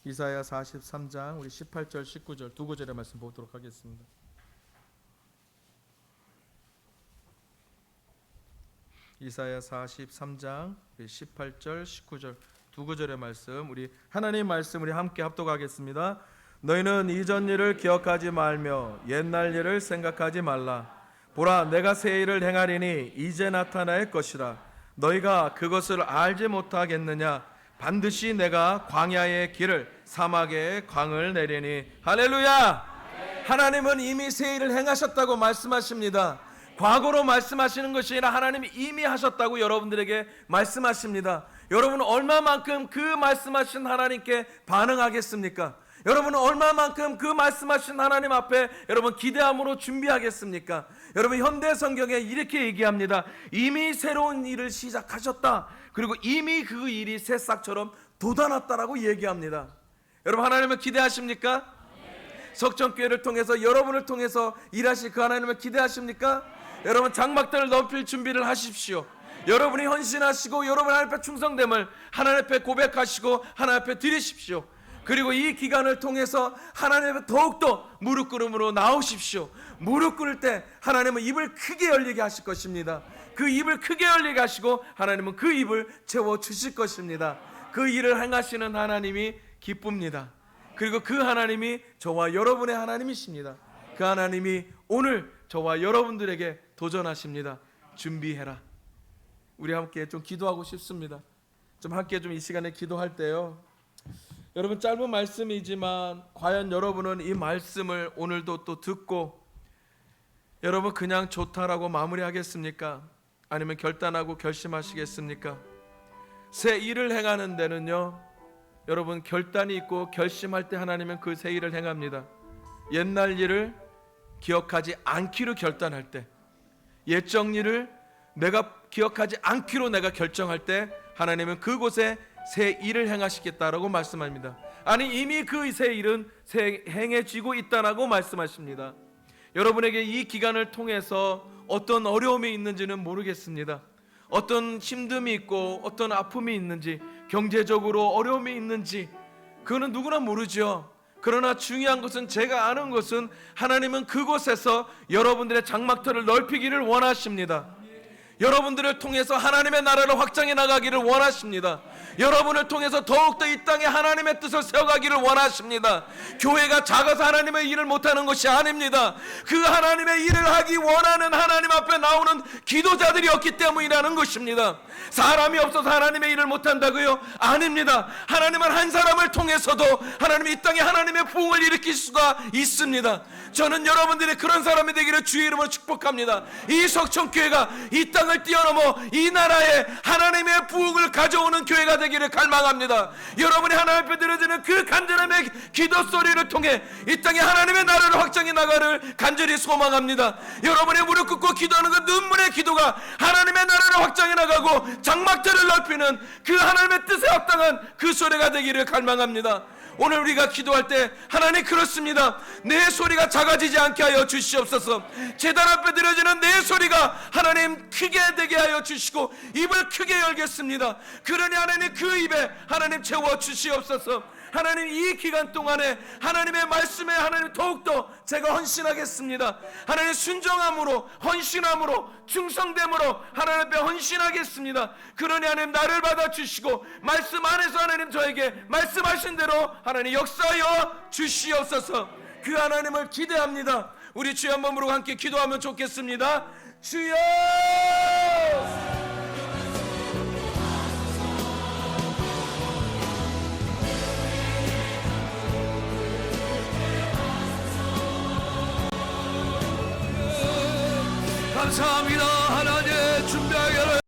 이사야 43장 우리 18절 19절 두 구절의 말씀 보도록 하겠습니다. 이사야 43장 18절 19절 두 구절의 말씀, 우리 하나님 말씀 우리 함께 합독하겠습니다. 너희는 이전 일을 기억하지 말며 옛날 일을 생각하지 말라. 보라, 내가 새 일을 행하리니 이제 나타날 것이라. 너희가 그것을 알지 못하겠느냐? 반드시 내가 광야의 길을 사막의 광을 내리니. 할렐루야. 하나님은 이미 새 일을 행하셨다고 말씀하십니다. 과거로 말씀하시는 것이 아니라 하나님이 이미 하셨다고 여러분들에게 말씀하십니다. 여러분은 얼마만큼 그 말씀하신 하나님께 반응하겠습니까? 여러분은 얼마만큼 그 말씀하신 하나님 앞에 여러분 기대함으로 준비하겠습니까? 여러분, 현대 성경에 이렇게 얘기합니다. 이미 새로운 일을 시작하셨다. 그리고 이미 그 일이 새싹처럼 돋아났다라고 얘기합니다. 여러분, 하나님을 기대하십니까? 석천교회를 통해서, 여러분을 통해서 일하실 그 하나님을 기대하십니까? 여러분, 장막들을 넓힐 준비를 하십시오. 여러분이 헌신하시고 여러분 하나님 앞에 충성됨을 하나님 앞에 고백하시고 하나님 앞에 드리십시오. 그리고 이 기간을 통해서 하나님 앞에 더욱더 무릎 꿇음으로 나오십시오. 무릎 꿇을 때 하나님은 입을 크게 열리게 하실 것입니다. 그 입을 크게 열리게 하시고 하나님은 그 입을 채워주실 것입니다. 그 일을 행하시는 하나님이 기쁩니다. 그리고 그 하나님이 저와 여러분의 하나님이십니다. 그 하나님이 오늘 저와 여러분들에게 도전하십니다. 준비해라. 우리 함께 좀 기도하고 싶습니다. 좀 함께 좀 이 시간에 기도할 때요, 여러분 짧은 말씀이지만 과연 여러분은 이 말씀을 오늘도 또 듣고 여러분 그냥 좋다라고 마무리하겠습니까? 아니면 결단하고 결심하시겠습니까? 새 일을 행하는 데는요, 여러분 결단이 있고 결심할 때 하나님은 그 새 일을 행합니다. 옛날 일을 기억하지 않기로 결단할 때, 옛적 일을 내가 기억하지 않기로 내가 결정할 때 하나님은 그곳에 새 일을 행하시겠다라고 말씀합니다. 아니 이미 그 새 일은 행해지고 있다라고 말씀하십니다. 여러분에게 이 기간을 통해서 어떤 어려움이 있는지는 모르겠습니다. 어떤 힘듦이 있고 어떤 아픔이 있는지, 경제적으로 어려움이 있는지 그거는 누구나 모르죠. 그러나 중요한 것은, 제가 아는 것은 하나님은 그곳에서 여러분들의 장막터를 넓히기를 원하십니다. 여러분들을 통해서 하나님의 나라를 확장해 나가기를 원하십니다. 여러분을 통해서 더욱더 이 땅에 하나님의 뜻을 세워가기를 원하십니다. 교회가 작아서 하나님의 일을 못하는 것이 아닙니다. 그 하나님의 일을 하기 원하는 하나님 앞에 나오는 기도자들이 없기 때문이라는 것입니다. 사람이 없어서 하나님의 일을 못한다고요? 아닙니다. 하나님은 한 사람을 통해서도 하나님이 이 땅에 하나님의 부흥을 일으킬 수가 있습니다. 저는 여러분들이 그런 사람이 되기를 주의 이름으로 축복합니다. 이 석천교회가 이 땅을 뛰어넘어 이 나라에 하나님의 부흥을 가져오는 교회가 되기를 갈망합니다. 여러분이 하나님 앞에 드려지는 그 간절함의 기도 소리를 통해 이 땅에 하나님의 나라를 확장해 나가를 간절히 소망합니다. 여러분이 무릎 꿇고 기도하는 그 눈물의 기도가 하나님의 나라를 확장해 나가고 장막들을 넓히는 그 하나님의 뜻에 합당한 그 소리가 되기를 갈망합니다. 오늘 우리가 기도할 때 하나님 그렇습니다. 내 소리가 작아지지 않게 하여 주시옵소서. 제단 앞에 드려지는 내 소리가 하나님 크게 되게 하여 주시고 입을 크게 열겠습니다. 그러니 하나님 그 입에 하나님 채워 주시옵소서. 하나님 이 기간 동안에 하나님의 말씀에 하나님 더욱더 제가 헌신하겠습니다. 하나님 순종함으로, 헌신함으로, 충성됨으로 하나님 앞에 헌신하겠습니다. 그러니 하나님 나를 받아주시고 말씀 안에서 하나님 저에게 말씀하신 대로 하나님 역사하여 주시옵소서. 그 하나님을 기대합니다. 우리 주여 한번 부르고 함께 기도하면 좋겠습니다. 주여! 감사합니다. 하나님 준비하여